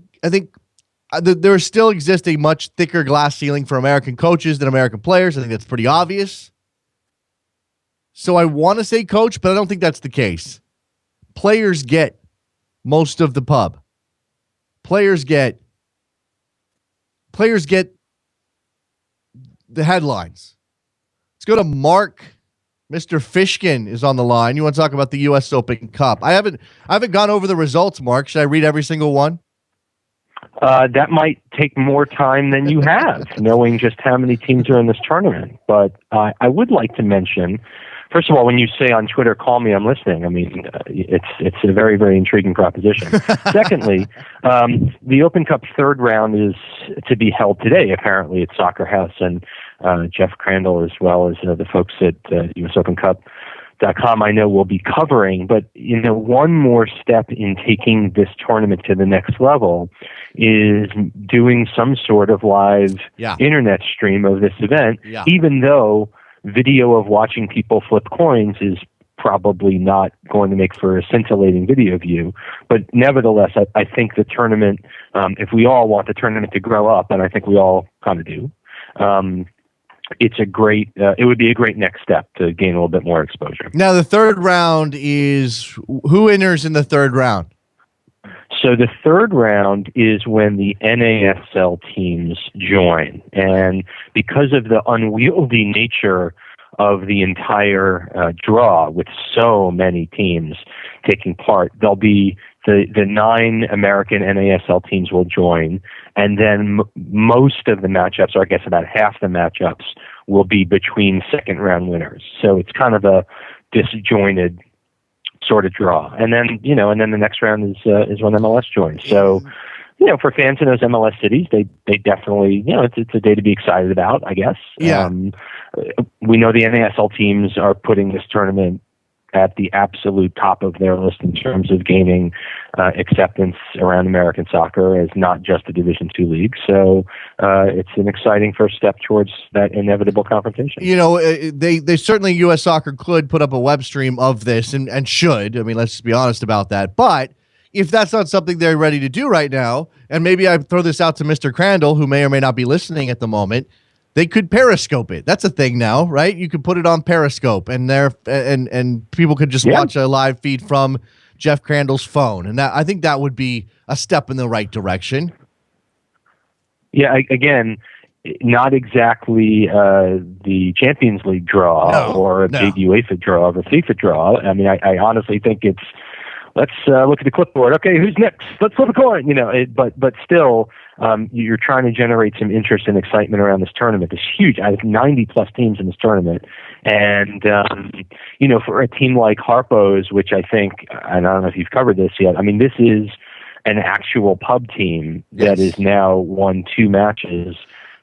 there still exists a much thicker glass ceiling for American coaches than American players. I think that's pretty obvious. So I want to say coach, but I don't think that's the case. Players get most of the pub. Players get the headlines. Let's go to Mark. Mr. Fishkin is on the line. You want to talk about the U.S. Open Cup? I haven't gone over the results, Mark. Should I read every single one? That might take more time than you have, knowing just how many teams are in this tournament. But I would like to mention, first of all, when you say on Twitter, call me, I'm listening. I mean, it's a very, very intriguing proposition. Secondly, the Open Cup third round is to be held today, apparently, at Soccer House. And Jeff Crandall, as well as the folks at USOpenCup.com, I know will be covering. But, one more step in taking this tournament to the next level is doing some sort of live internet stream of this event, even though video of watching people flip coins is probably not going to make for a scintillating video view. But nevertheless, I think the tournament, if we all want the tournament to grow up, and I think we all kind of do, it would be a great next step to gain a little bit more exposure. Now, the third round is, who enters in the third round? So the third round is when the NASL teams join. And because of the unwieldy nature of the entire draw, with so many teams taking part, there'll be the 9 American NASL teams will join. And then most of the matchups, or I guess about half the matchups, will be between second round winners. So it's kind of a disjointed sort of draw. And then, the next round is when MLS joins. So, for fans in those MLS cities, they definitely, it's a day to be excited about, I guess. Yeah. We know the NASL teams are putting this tournament at the absolute top of their list in terms of gaining acceptance around American soccer as not just a Division II league. So it's an exciting first step towards that inevitable confrontation. They certainly, U.S. Soccer could put up a web stream of this and should. I mean, let's just be honest about that. But if that's not something they're ready to do right now, and maybe I throw this out to Mr. Crandall, who may or may not be listening at the moment, they could Periscope it. That's a thing now, right? You could put it on Periscope, and people could just watch a live feed from Jeff Crandall's phone. And I think that would be a step in the right direction. Again, not exactly the Champions League draw or a big UEFA draw or a FIFA draw. I mean, I honestly think it's, let's look at the clipboard. Okay, who's next? Let's flip a coin. But still, you're trying to generate some interest and excitement around this tournament. It's huge. I have 90+ teams in this tournament. And, for a team like Harpo's, which I think, and I don't know if you've covered this yet, I mean, this is an actual pub team that is now won 2 matches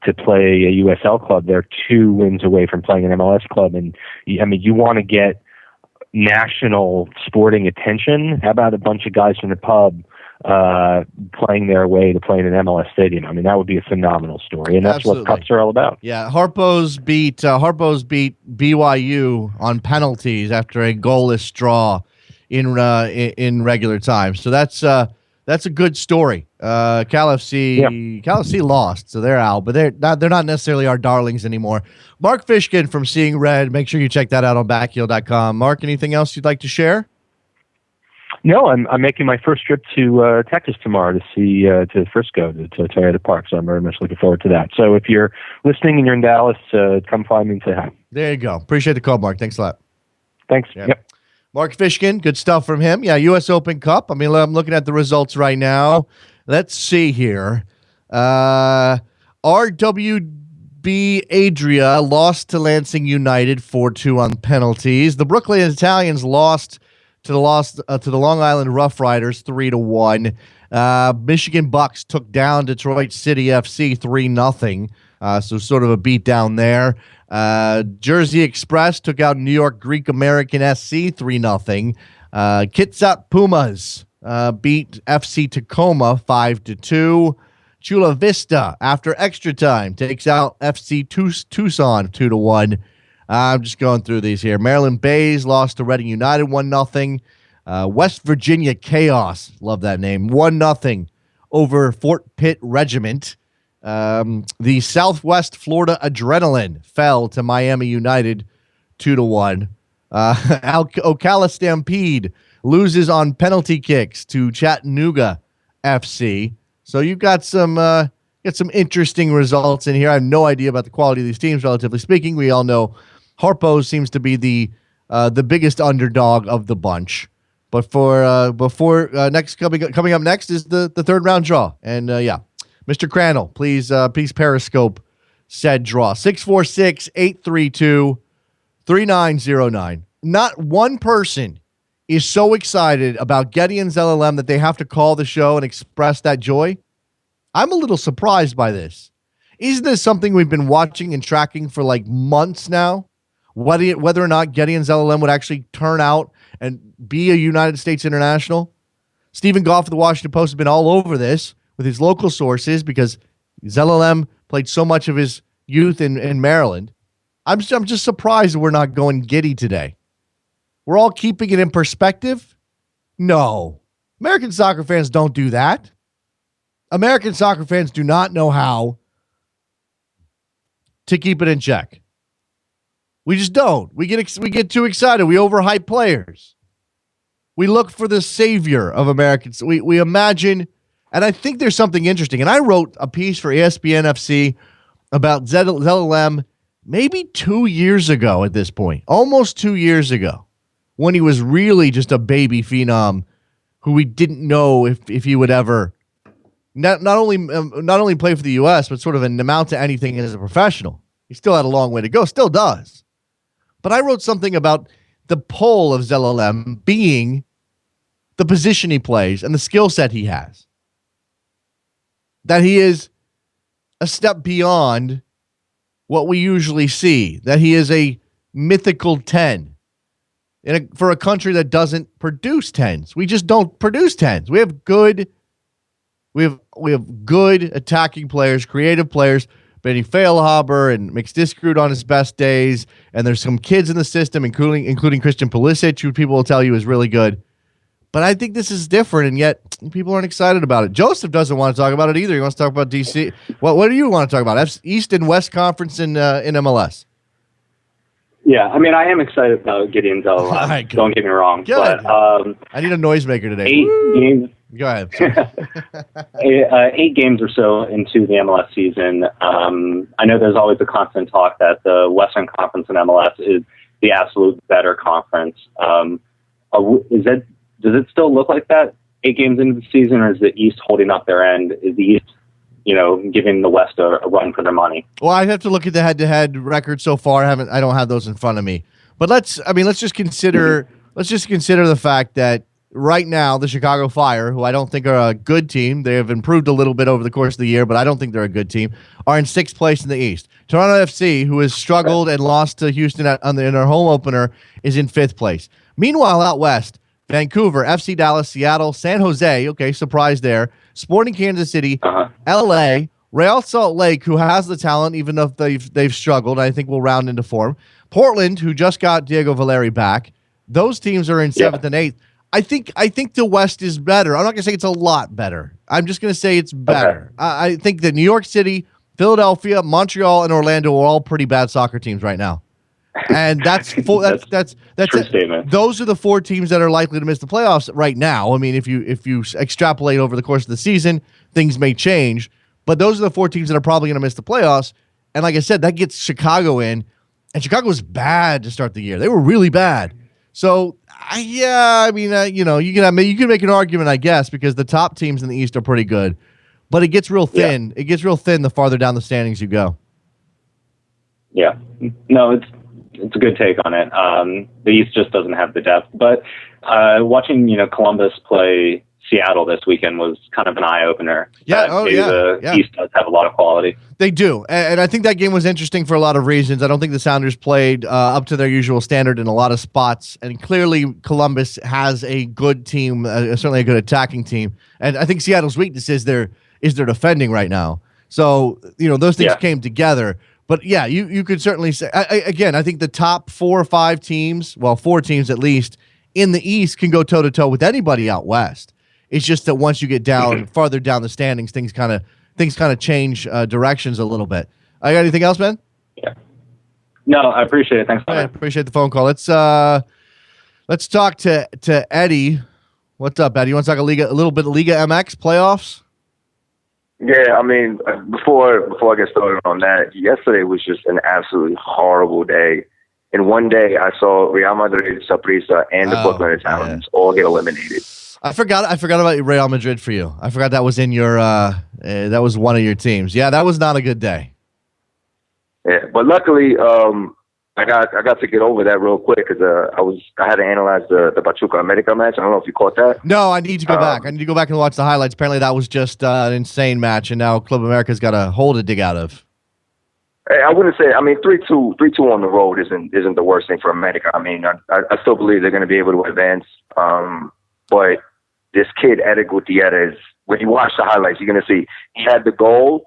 to play a USL club. They're 2 wins away from playing an MLS club. And, I mean, you want to get national sporting attention. How about a bunch of guys from the pub playing their way to play in an MLS stadium? I mean, that would be a phenomenal story, and that's what cups are all about. Yeah, Harpo's beat BYU on penalties after a goalless draw in regular time. So that's a good story. Cal FC lost, so they're out, but they're not necessarily our darlings anymore. Mark Fishkin from Seeing Red. Make sure you check that out on backheel.com. Mark, anything else you'd like to share? No, I'm making my first trip to Texas tomorrow to see to Frisco to Toyota Park, so I'm very much looking forward to that. So if you're listening and you're in Dallas, come find me and say hi. There you go. Appreciate the call, Mark. Thanks a lot. Thanks. Yeah. Yep. Mark Fishkin, good stuff from him. Yeah, U.S. Open Cup. I mean, I'm looking at the results right now. Let's see here. RWB Adria lost to Lansing United 4-2 on penalties. The Brooklyn Italians lost to the Long Island Rough Riders 3-1. Michigan Bucks took down Detroit City FC 3-0. So sort of a beat down there. Jersey Express took out New York Greek American SC 3-0. Kitsap Pumas beat FC Tacoma 5-2. Chula Vista, after extra time, takes out FC Tucson 2-1. I'm just going through these here. Maryland Bays lost to Reading United 1-0. West Virginia Chaos, love that name, 1-0 over Fort Pitt Regiment. The Southwest Florida Adrenaline fell to Miami United 2-1. Ocala Stampede loses on penalty kicks to Chattanooga FC. So you've got some interesting results in here. I have no idea about the quality of these teams, relatively speaking. We all know Harpo seems to be the biggest underdog of the bunch. But before next coming up next is the third round draw. And Mr. Crandall, please Periscope said draw. 646-832-3909. Not one person is so excited about Gideon's LLM that they have to call the show and express that joy. I'm a little surprised by this. Isn't this something we've been watching and tracking for like months now? Whether or not Gideon's LLM would actually turn out and be a United States international? Stephen Goff of the Washington Post has been all over this with his local sources because LLM played so much of his youth in Maryland. I'm just surprised that we're not going giddy today. We're all keeping it in perspective? No. American soccer fans don't do that. American soccer fans do not know how to keep it in check. We just don't. We get too excited. We overhype players. We look for the savior of Americans. We imagine, and I think there's something interesting. And I wrote a piece for ESPN FC about ZLM maybe 2 years ago at this point, almost 2 years ago, when he was really just a baby phenom who we didn't know if he would ever not only play for the U.S., but sort of amount to anything as a professional. He still had a long way to go, still does. But I wrote something about the pull of ZLM being the position he plays and the skill set he has. That he is a step beyond what we usually see. That he is a mythical 10 for a country that doesn't produce 10s. We just don't produce 10s. We have good attacking players, creative players. Benny Feilhaber and McDiscrude on his best days, and there's some kids in the system, including Christian Pulisic, who people will tell you is really good. But I think this is different, and yet people aren't excited about it. Joseph doesn't want to talk about it either. He wants to talk about DC. What do you want to talk about? East and West Conference in MLS. Yeah, I mean, I am excited about Gideon's LLM. Right, don't get me wrong. Good. But I need a noisemaker today. Go ahead. 8 games or so into the MLS season, I know there's always a constant talk that the Western Conference in MLS is the absolute better conference. Does it still look like that 8 games into the season, or is the East holding up their end? Is the East, giving the West a run for their money? Well, I'd have to look at the head-to-head record so far. I don't have those in front of me. But let's just consider the fact that right now the Chicago Fire, who I don't think are a good team, they have improved a little bit over the course of the year, but I don't think they're a good team, are in 6th place in the East. Toronto FC, who has struggled and lost to Houston in their home opener, is in 5th place. Meanwhile, out west, Vancouver, FC Dallas, Seattle, San Jose, okay, surprise there, Sporting Kansas City, LA, Real Salt Lake, who has the talent, even though they've struggled, I think will round into form. Portland, who just got Diego Valeri back. Those teams are in 7th and 8th. I think the West is better. I'm not going to say it's a lot better. I'm just going to say it's better. Okay. I think that New York City, Philadelphia, Montreal, and Orlando are all pretty bad soccer teams right now. And that's true statement. Those are the 4 teams that are likely to miss the playoffs right now. I mean, if you extrapolate over the course of the season, things may change. But those are the 4 teams that are probably going to miss the playoffs. And like I said, that gets Chicago in. And Chicago was bad to start the year. They were really bad. So, you can make an argument, I guess, because the top teams in the East are pretty good. But it gets real thin. Yeah. It gets real thin the farther down the standings you go. Yeah. No, it's a good take on it. The East just doesn't have the depth. But watching, Columbus play Seattle this weekend was kind of an eye-opener. Yeah, the East does have a lot of quality. They do, and I think that game was interesting for a lot of reasons. I don't think the Sounders played up to their usual standard in a lot of spots, and clearly Columbus has a good team, certainly a good attacking team, and I think Seattle's weakness is their defending right now. So, those things came together. But, yeah, you could certainly say, I think the top 4 or 5 teams, 4 teams at least, in the East can go toe-to-toe with anybody out West. It's just that once you get down farther down the standings, things kind of change directions a little bit. I got anything else, Ben? Yeah. No, I appreciate it. Thanks. I appreciate the phone call. Let's talk to Eddie. What's up, Eddie? You want to talk a little bit of Liga MX playoffs? Yeah, I mean, before I get started on that, yesterday was just an absolutely horrible day. In one day, I saw Real Madrid, Saprissa, and the Brooklyn Italians all get eliminated. I forgot about Real Madrid for you. I forgot that was in your that was one of your teams. Yeah, that was not a good day. Yeah, but luckily, I got to get over that real quick because I had to analyze the Pachuca America match. I don't know if you caught that. No, I need to go back. I need to go back and watch the highlights. Apparently, that was just an insane match, and now Club America's got a hole to dig out of. I wouldn't say. I mean, 3-2 on the road isn't the worst thing for America. I mean, I still believe they're going to be able to advance. But this kid, Eric Gutierrez, when you watch the highlights, you're going to see he had the goal,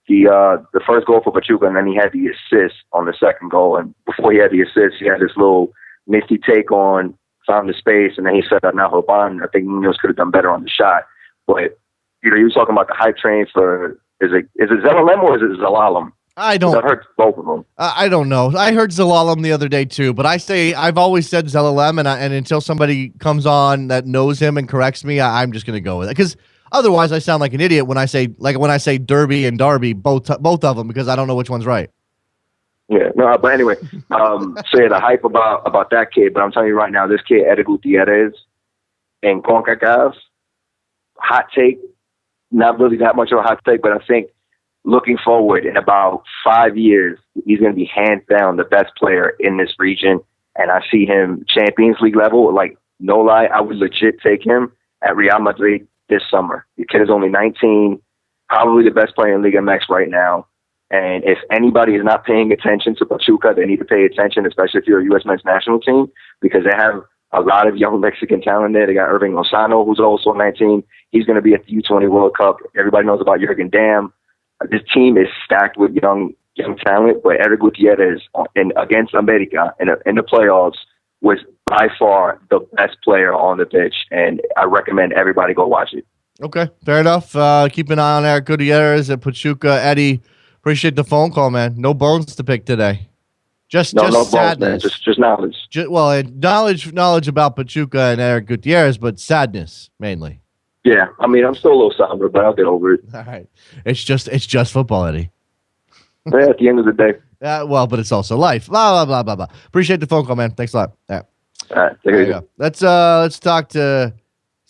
the first goal for Pachuca, and then he had the assist on the second goal. And before he had the assist, he had this little nifty take on, found the space, and then he set up Nahoban. I think Munoz could have done better on the shot. But, you were talking about the hype train for, is it Zelalem or is it Zalalem? I've heard both of them. I don't know. I heard Zalalem the other day too, but I've always said Zelalem, and until somebody comes on that knows him and corrects me, I'm just going to go with it because otherwise I sound like an idiot when I say Derby and Darby, both of them, because I don't know which one's right. Yeah, no, but anyway, the hype about that kid, but I'm telling you right now, this kid Eric Gutierrez and CONCACAF, hot take, not really that much of a hot take, but I think looking forward in about 5 years, he's going to be hands down the best player in this region. And I see him Champions League level. Like, no lie, I would legit take him at Real Madrid this summer. The kid is only 19, probably the best player in Liga MX right now. And if anybody is not paying attention to Pachuca, they need to pay attention, especially if you're a U.S. men's national team, because they have a lot of young Mexican talent there. They got Irving Lozano, who's also 19. He's going to be at the U20 World Cup. Everybody knows about Jürgen Damm. This team is stacked with young talent, but Eric Gutierrez against America in the playoffs was by far the best player on the pitch, and I recommend everybody go watch it. Okay, fair enough. Keep an eye on Eric Gutierrez at Pachuca. Eddie, appreciate the phone call, man. No bones to pick today. No sadness. Bones, man. Just knowledge. Knowledge about Pachuca and Eric Gutierrez, but sadness mainly. Yeah, I mean, I'm still a little somber, but I'll get over it. All right. It's just football, Eddie. Yeah, at the end of the day. Well, but it's also life. Blah, blah, blah, blah, blah. Appreciate the phone call, man. Thanks a lot. Yeah. All right, There you go. Let's talk to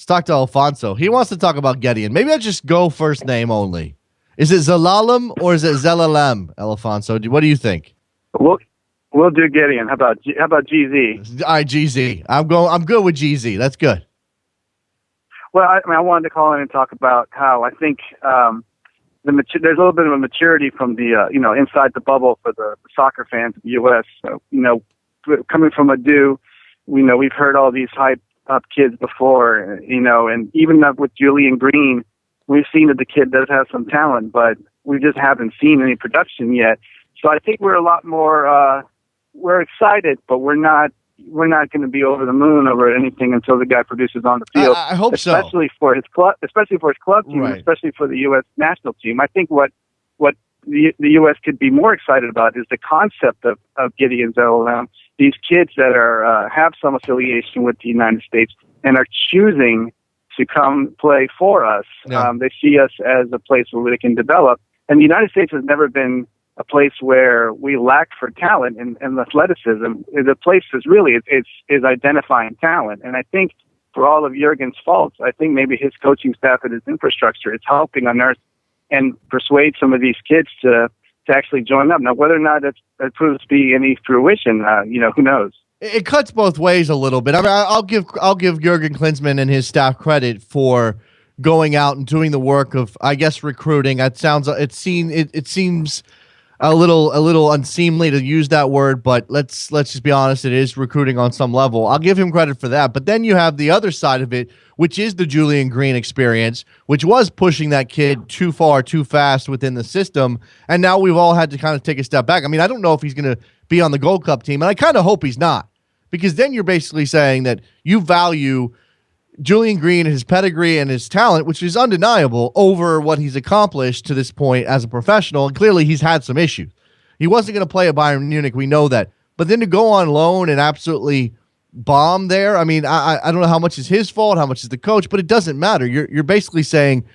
Alfonso. He wants to talk about Gideon. Maybe I just go first name only. Is it Zalalem or is it Zelalem, Alfonso? What do you think? We'll do Gideon. How about GZ? All right, GZ. I'm good with GZ. That's good. Well, I wanted to call in and talk about how I think there's a little bit of a maturity from the inside the bubble for the soccer fans of the U.S. So, coming from a we've heard all these hype up kids before, and even up with Julian Green, we've seen that the kid does have some talent, but we just haven't seen any production yet. So I think we're a lot more we're excited, but we're not going to be over the moon over anything until the guy produces on the field. I hope especially for his club team, right. And especially for the U.S. national team. I think what the U.S. could be more excited about is the concept of Gideon Zelalem. These kids that are have some affiliation with the United States and are choosing to come play for us. Yeah. They see us as a place where they can develop. And the United States has never been a place where we lack for talent and athleticism. The place is really is identifying talent. And I think for all of Jurgen's faults, I think maybe his coaching staff and his infrastructure is helping unearth and persuade some of these kids to actually join up. Now, whether or not it proves to be any fruition, who knows? It cuts both ways a little bit. I mean, I'll give Jurgen Klinsmann and his staff credit for going out and doing the work of, I guess, recruiting. It seems a little unseemly to use that word, but let's just be honest, it is recruiting on some level. I'll give him credit for that. But then you have the other side of it, which is the Julian Green experience, which was pushing that kid too far, too fast within the system. And now we've all had to kind of take a step back. I mean, I don't know if he's going to be on the Gold Cup team, and I kind of hope he's not, because then you're basically saying that you value Julian Green, his pedigree and his talent, which is undeniable, over what he's accomplished to this point as a professional. And clearly he's had some issues. He wasn't going to play at Bayern Munich. We know that. But then to go on loan and absolutely bomb there, I mean, I don't know how much is his fault, how much is the coach, but it doesn't matter. You're basically saying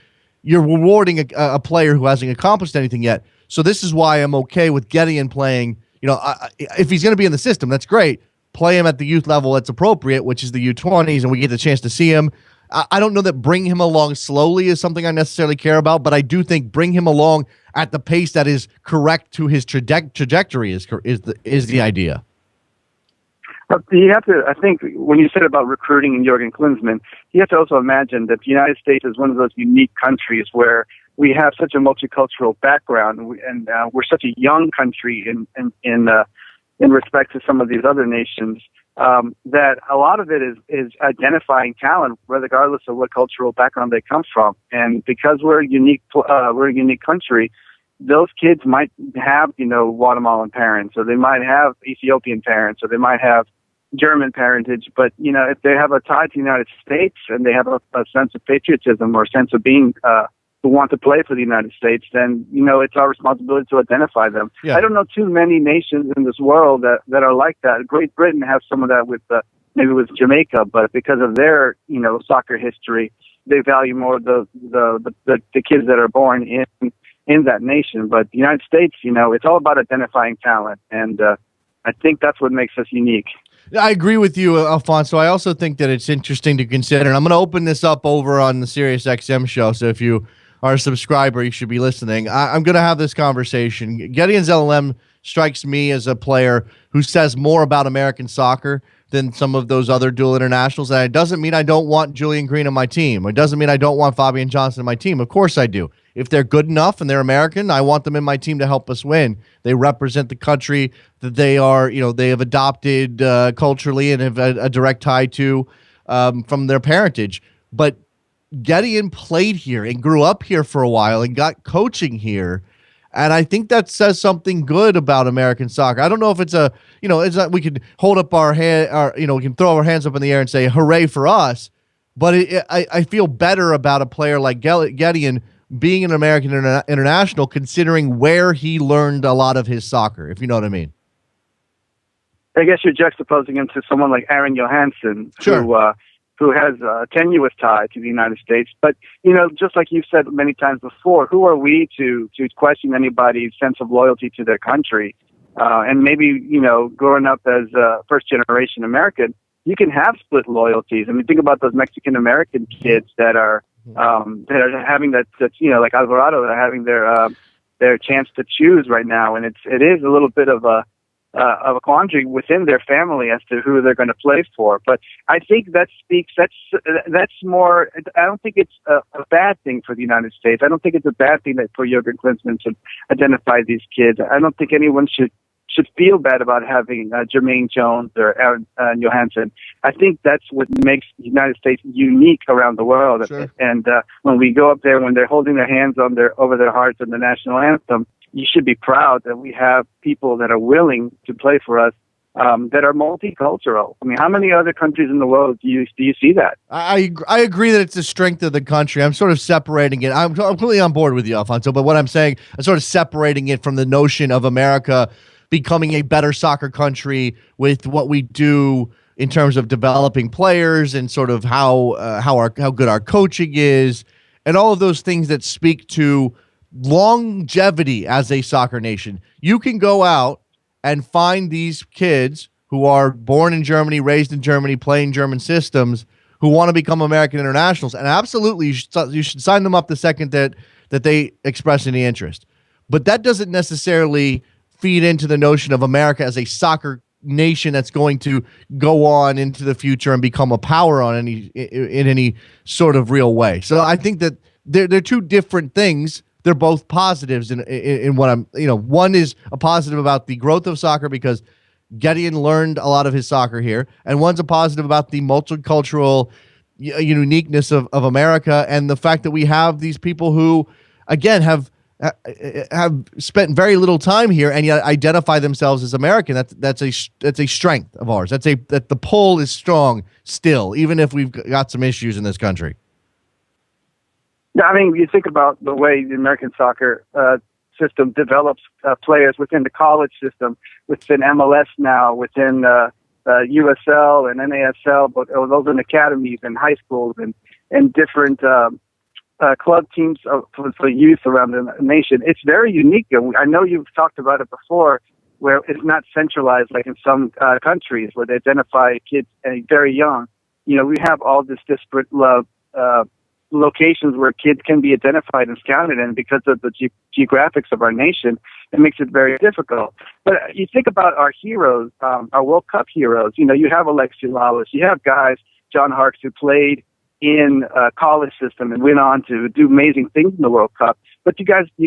you're rewarding a player who hasn't accomplished anything yet. So this is why I'm okay with Gideon playing. If he's going to be in the system, that's great. Play him at the youth level that's appropriate, which is the U20s, and we get the chance to see him. I don't know that bring him along slowly is something I necessarily care about, but I do think bring him along at the pace that is correct to his trajectory is the idea. You have to, I think, when you said about recruiting and Jurgen Klinsmann, you have to also imagine that the United States is one of those unique countries where we have such a multicultural background, and we're such a young country in respect to some of these other nations, that a lot of it is identifying talent, regardless of what cultural background they come from. And because we're a unique country, those kids might have, Guatemalan parents, or they might have Ethiopian parents, or they might have German parentage. But, if they have a tie to the United States and they have a sense of patriotism or a sense of being who want to play for the United States, then, it's our responsibility to identify them. Yeah. I don't know too many nations in this world that are like that. Great Britain has some of that with maybe with Jamaica, but because of their, soccer history, they value more the kids that are born in that nation. But the United States, it's all about identifying talent. And I think that's what makes us unique. I agree with you, Alfonso. I also think that it's interesting to consider, and I'm going to open this up over on the Sirius XM show, so if you are a subscriber, you should be listening. I'm going to have this conversation. Gideon Zelalem strikes me as a player who says more about American soccer than some of those other dual internationals, and it doesn't mean I don't want Julian Green on my team. It doesn't mean I don't want Fabian Johnson on my team. Of course I do. If they're good enough and they're American, I want them in my team to help us win. They represent the country that they are, they have adopted culturally and have a direct tie to from their parentage. But Gideon played here and grew up here for a while and got coaching here. And I think that says something good about American soccer. I don't know if it's it's not, we could hold up our hand, we can throw our hands up in the air and say, hooray for us. But I feel better about a player like Gideon being an American international, considering where he learned a lot of his soccer, if you know what I mean. I guess you're juxtaposing him to someone like Aaron Johansson, sure, who has a tenuous tie to the United States. But, you know, just like you've said many times before, who are we to question anybody's sense of loyalty to their country? And maybe, you know, growing up as a first-generation American, you can have split loyalties. I mean, think about those Mexican-American kids that are having that, you know, like Alvarado, that are having their chance to choose right now. And it is a little bit of a quandary within their family as to who they're going to play for. But I think that's more, I don't think it's a bad thing for the United States. I don't think it's a bad thing that for Jurgen Klinsmann to identify these kids. I don't think anyone should feel bad about having Jermaine Jones or Aaron Johansson. I think that's what makes the United States unique around the world. Sure. And when we go up there, when they're holding their hands over their hearts on the national anthem, you should be proud that we have people that are willing to play for us, that are multicultural. I mean, how many other countries in the world do you see that? I agree that it's the strength of the country. I'm sort of separating it. I'm completely on board with you, Alfonso, but what I'm saying, I'm sort of separating it from the notion of America becoming a better soccer country with what we do in terms of developing players and sort of how good our coaching is and all of those things that speak to longevity as a soccer nation. You can go out and find these kids who are born in Germany, raised in Germany, playing German systems, who want to become American internationals, and absolutely you should sign them up the second that they express any interest. But that doesn't necessarily feed into the notion of America as a soccer nation that's going to go on into the future and become a power in any sort of real way. So I think that they're two different things. They're both positives in what I'm, you know, one is a positive about the growth of soccer because Gideon learned a lot of his soccer here, and one's a positive about the multicultural uniqueness of America and the fact that we have these people who, again, have spent very little time here and yet identify themselves as American. That's a strength of ours. That the pull is strong still, even if we've got some issues in this country. Yeah, I mean, you think about the way the American soccer system develops players within the college system, within MLS now, within USL and NASL, but those in academies and high schools and different club teams for youth around the nation. It's very unique. I know you've talked about it before, where it's not centralized like in some countries where they identify kids very young. You know, we have all this disparate locations where kids can be identified and scouted, and because of the geographics of our nation, it makes it very difficult. But you think about our heroes, our World Cup heroes. You know, you have Alexi Lalas, you have guys, John Harkes, who played in a college system and went on to do amazing things in the World Cup. But you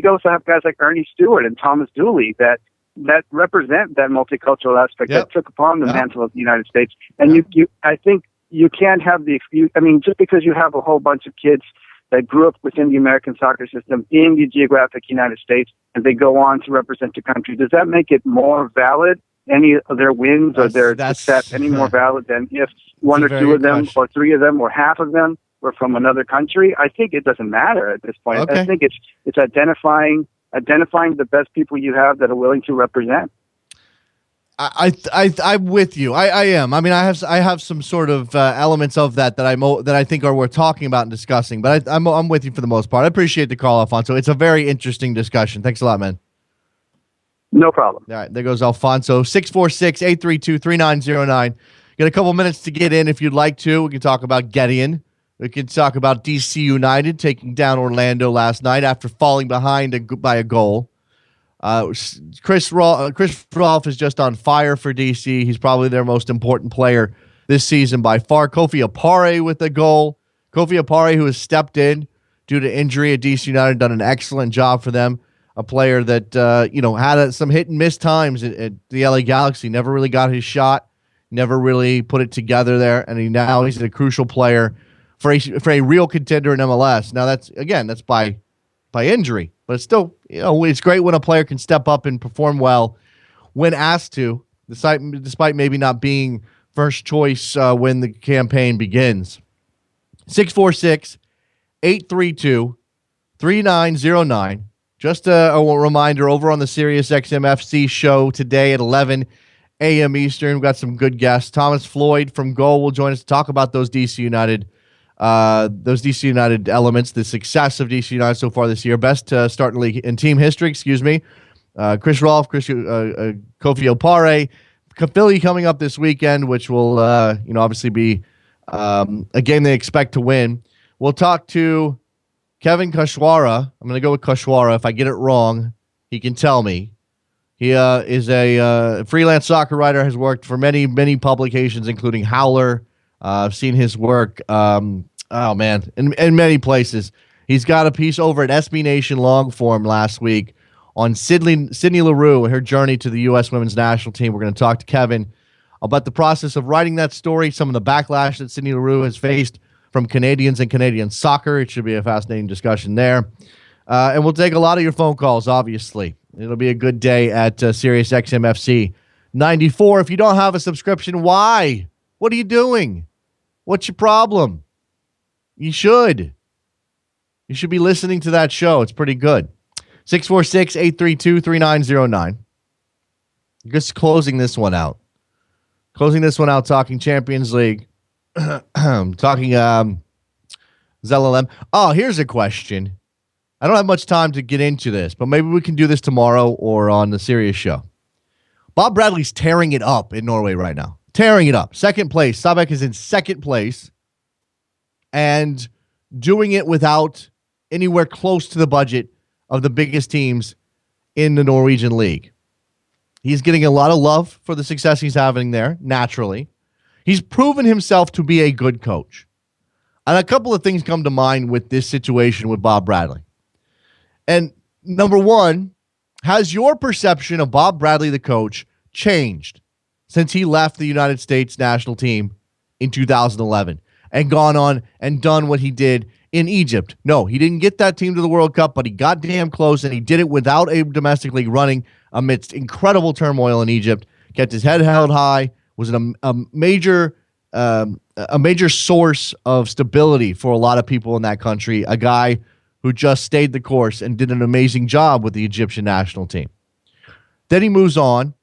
also have guys like Ernie Stewart and Thomas Dooley that represent that multicultural aspect that took upon the mantle of the United States. And I think you can't have the excuse. I mean, just because you have a whole bunch of kids that grew up within the American soccer system in the geographic United States and they go on to represent the country, does that make it more valid? Any of their wins or their success any more valid than if one or two of them or three of them or half of them were from another country? I think it doesn't matter at this point. Okay. I think it's identifying the best people you have that are willing to represent. I'm with you. I am. I mean, I have some sort of elements of that I think are worth talking about and discussing. But I'm with you for the most part. I appreciate the call, Alfonso. It's a very interesting discussion. Thanks a lot, man. No problem. All right, there goes Alfonso. 646-832-3909. Got a couple minutes to get in if you'd like to. We can talk about Gideon. We can talk about DC United taking down Orlando last night after falling behind by a goal. Chris Rolfe is just on fire for DC. He's probably their most important player this season by far. Kofi Apare with a goal. Kofi Apare, who has stepped in due to injury at DC United, done an excellent job for them. A player that had some hit and miss times at the LA Galaxy. Never really got his shot. Never really put it together there. And he's a crucial player for a real contender in MLS. Now that's by injury. But it's still, it's great when a player can step up and perform well when asked to, despite maybe not being first choice when the campaign begins. 646-832-3909. Just a reminder, over on the SiriusXM FC show today at 11 a.m. Eastern. We've got some good guests. Thomas Floyd from Goal will join us to talk about those DC United elements, the success of DC United so far this year. Best start in league in team history, Chris Rolfe, Kofi Opare, Philly coming up this weekend, which will obviously be a game they expect to win. We'll talk to Kevin Kashwara. I'm going to go with Kashwara. If I get it wrong, he can tell me. He is a freelance soccer writer, has worked for many, many publications, including Howler. I've seen his work, in many places. He's got a piece over at SB Nation long form last week on Sydney Leroux and her journey to the U.S. women's national team. We're going to talk to Kevin about the process of writing that story, some of the backlash that Sydney Leroux has faced from Canadians and Canadian soccer. It should be a fascinating discussion there. And we'll take a lot of your phone calls, obviously. It'll be a good day at Sirius XM FC 94. If you don't have a subscription, why? What are you doing? What's your problem? You should. You should be listening to that show. It's pretty good. 646-832-3909. Just closing this one out. Talking Champions League. Talking ZLM. Oh, here's a question. I don't have much time to get into this, but maybe we can do this tomorrow or on the Sirius show. Bob Bradley's tearing it up in Norway right now. Tearing it up. Second place. Stabæk is in second place and doing it without anywhere close to the budget of the biggest teams in the Norwegian league. He's getting a lot of love for the success he's having there, naturally. He's proven himself to be a good coach. And a couple of things come to mind with this situation with Bob Bradley. And number one, has your perception of Bob Bradley, the coach, changed since he left the United States national team in 2011 and gone on and done what he did in Egypt? No, he didn't get that team to the World Cup, but he got damn close, and he did it without a domestic league running amidst incredible turmoil in Egypt. Kept his head held high, was a major source of stability for a lot of people in that country, a guy who just stayed the course and did an amazing job with the Egyptian national team. Then he moves on.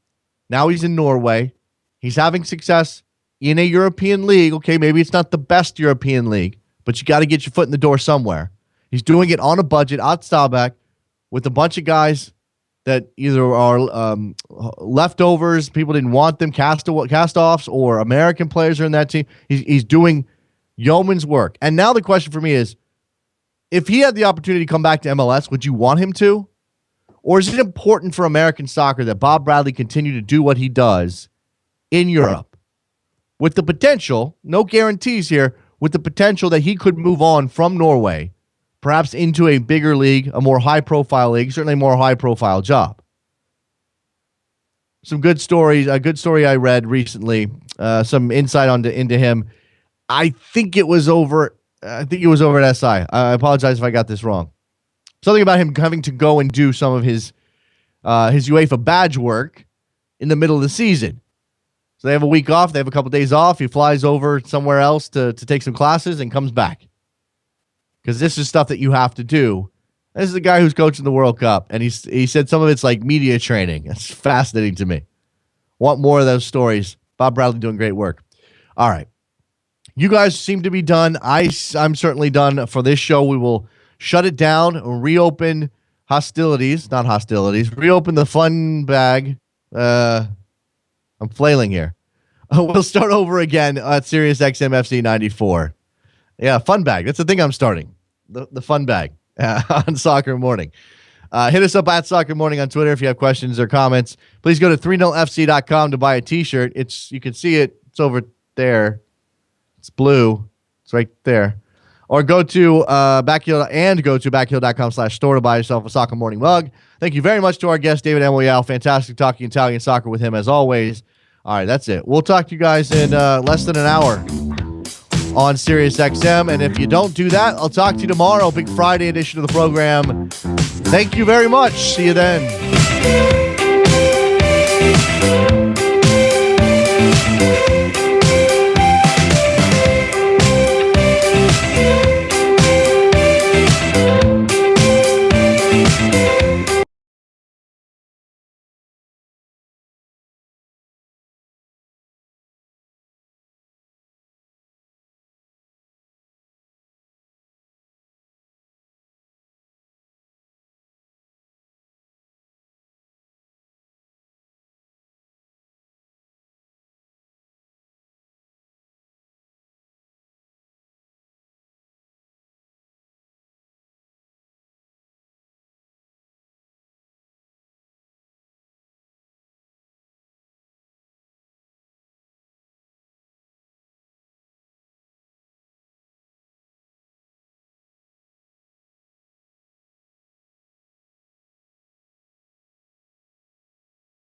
Now he's in Norway. He's having success in a European league. Okay, maybe it's not the best European league, but you got to get your foot in the door somewhere. He's doing it on a budget at Stabæk with a bunch of guys that either are leftovers, people didn't want them, cast-offs, or American players are in that team. He's doing yeoman's work. And now the question for me is, if he had the opportunity to come back to MLS, would you want him to? Or is it important for American soccer that Bob Bradley continue to do what he does in Europe with the potential, no guarantees here, with the potential that he could move on from Norway, perhaps into a bigger league, a more high-profile league, certainly a more high-profile job? Some good stories, a good story I read recently, some insight into him. I think it was over at SI. I apologize if I got this wrong. Something about him having to go and do some of his UEFA badge work in the middle of the season. So they have a week off. They have a couple days off. He flies over somewhere else to take some classes and comes back. Because this is stuff that you have to do. This is the guy who's coaching the World Cup, and he said some of it's like media training. That's fascinating to me. Want more of those stories. Bob Bradley doing great work. All right. You guys seem to be done. I'm certainly done for this show. We will shut it down, reopen reopen the fun bag. I'm flailing here. We'll start over again at Sirius XM FC 94. Yeah, fun bag. That's the thing I'm starting. The fun bag on Soccer Morning. Hit us up at Soccer Morning on Twitter if you have questions or comments. Please go to 30fc.com to buy a t-shirt. You can see it. It's over there. It's blue. It's right there. Or go to backhill.com/store to buy yourself a Soccer Morning mug. Thank you very much to our guest, David Amoyal. Fantastic talking Italian soccer with him as always. All right, that's it. We'll talk to you guys in less than an hour on Sirius XM. And if you don't do that, I'll talk to you tomorrow. Big Friday edition of the program. Thank you very much. See you then.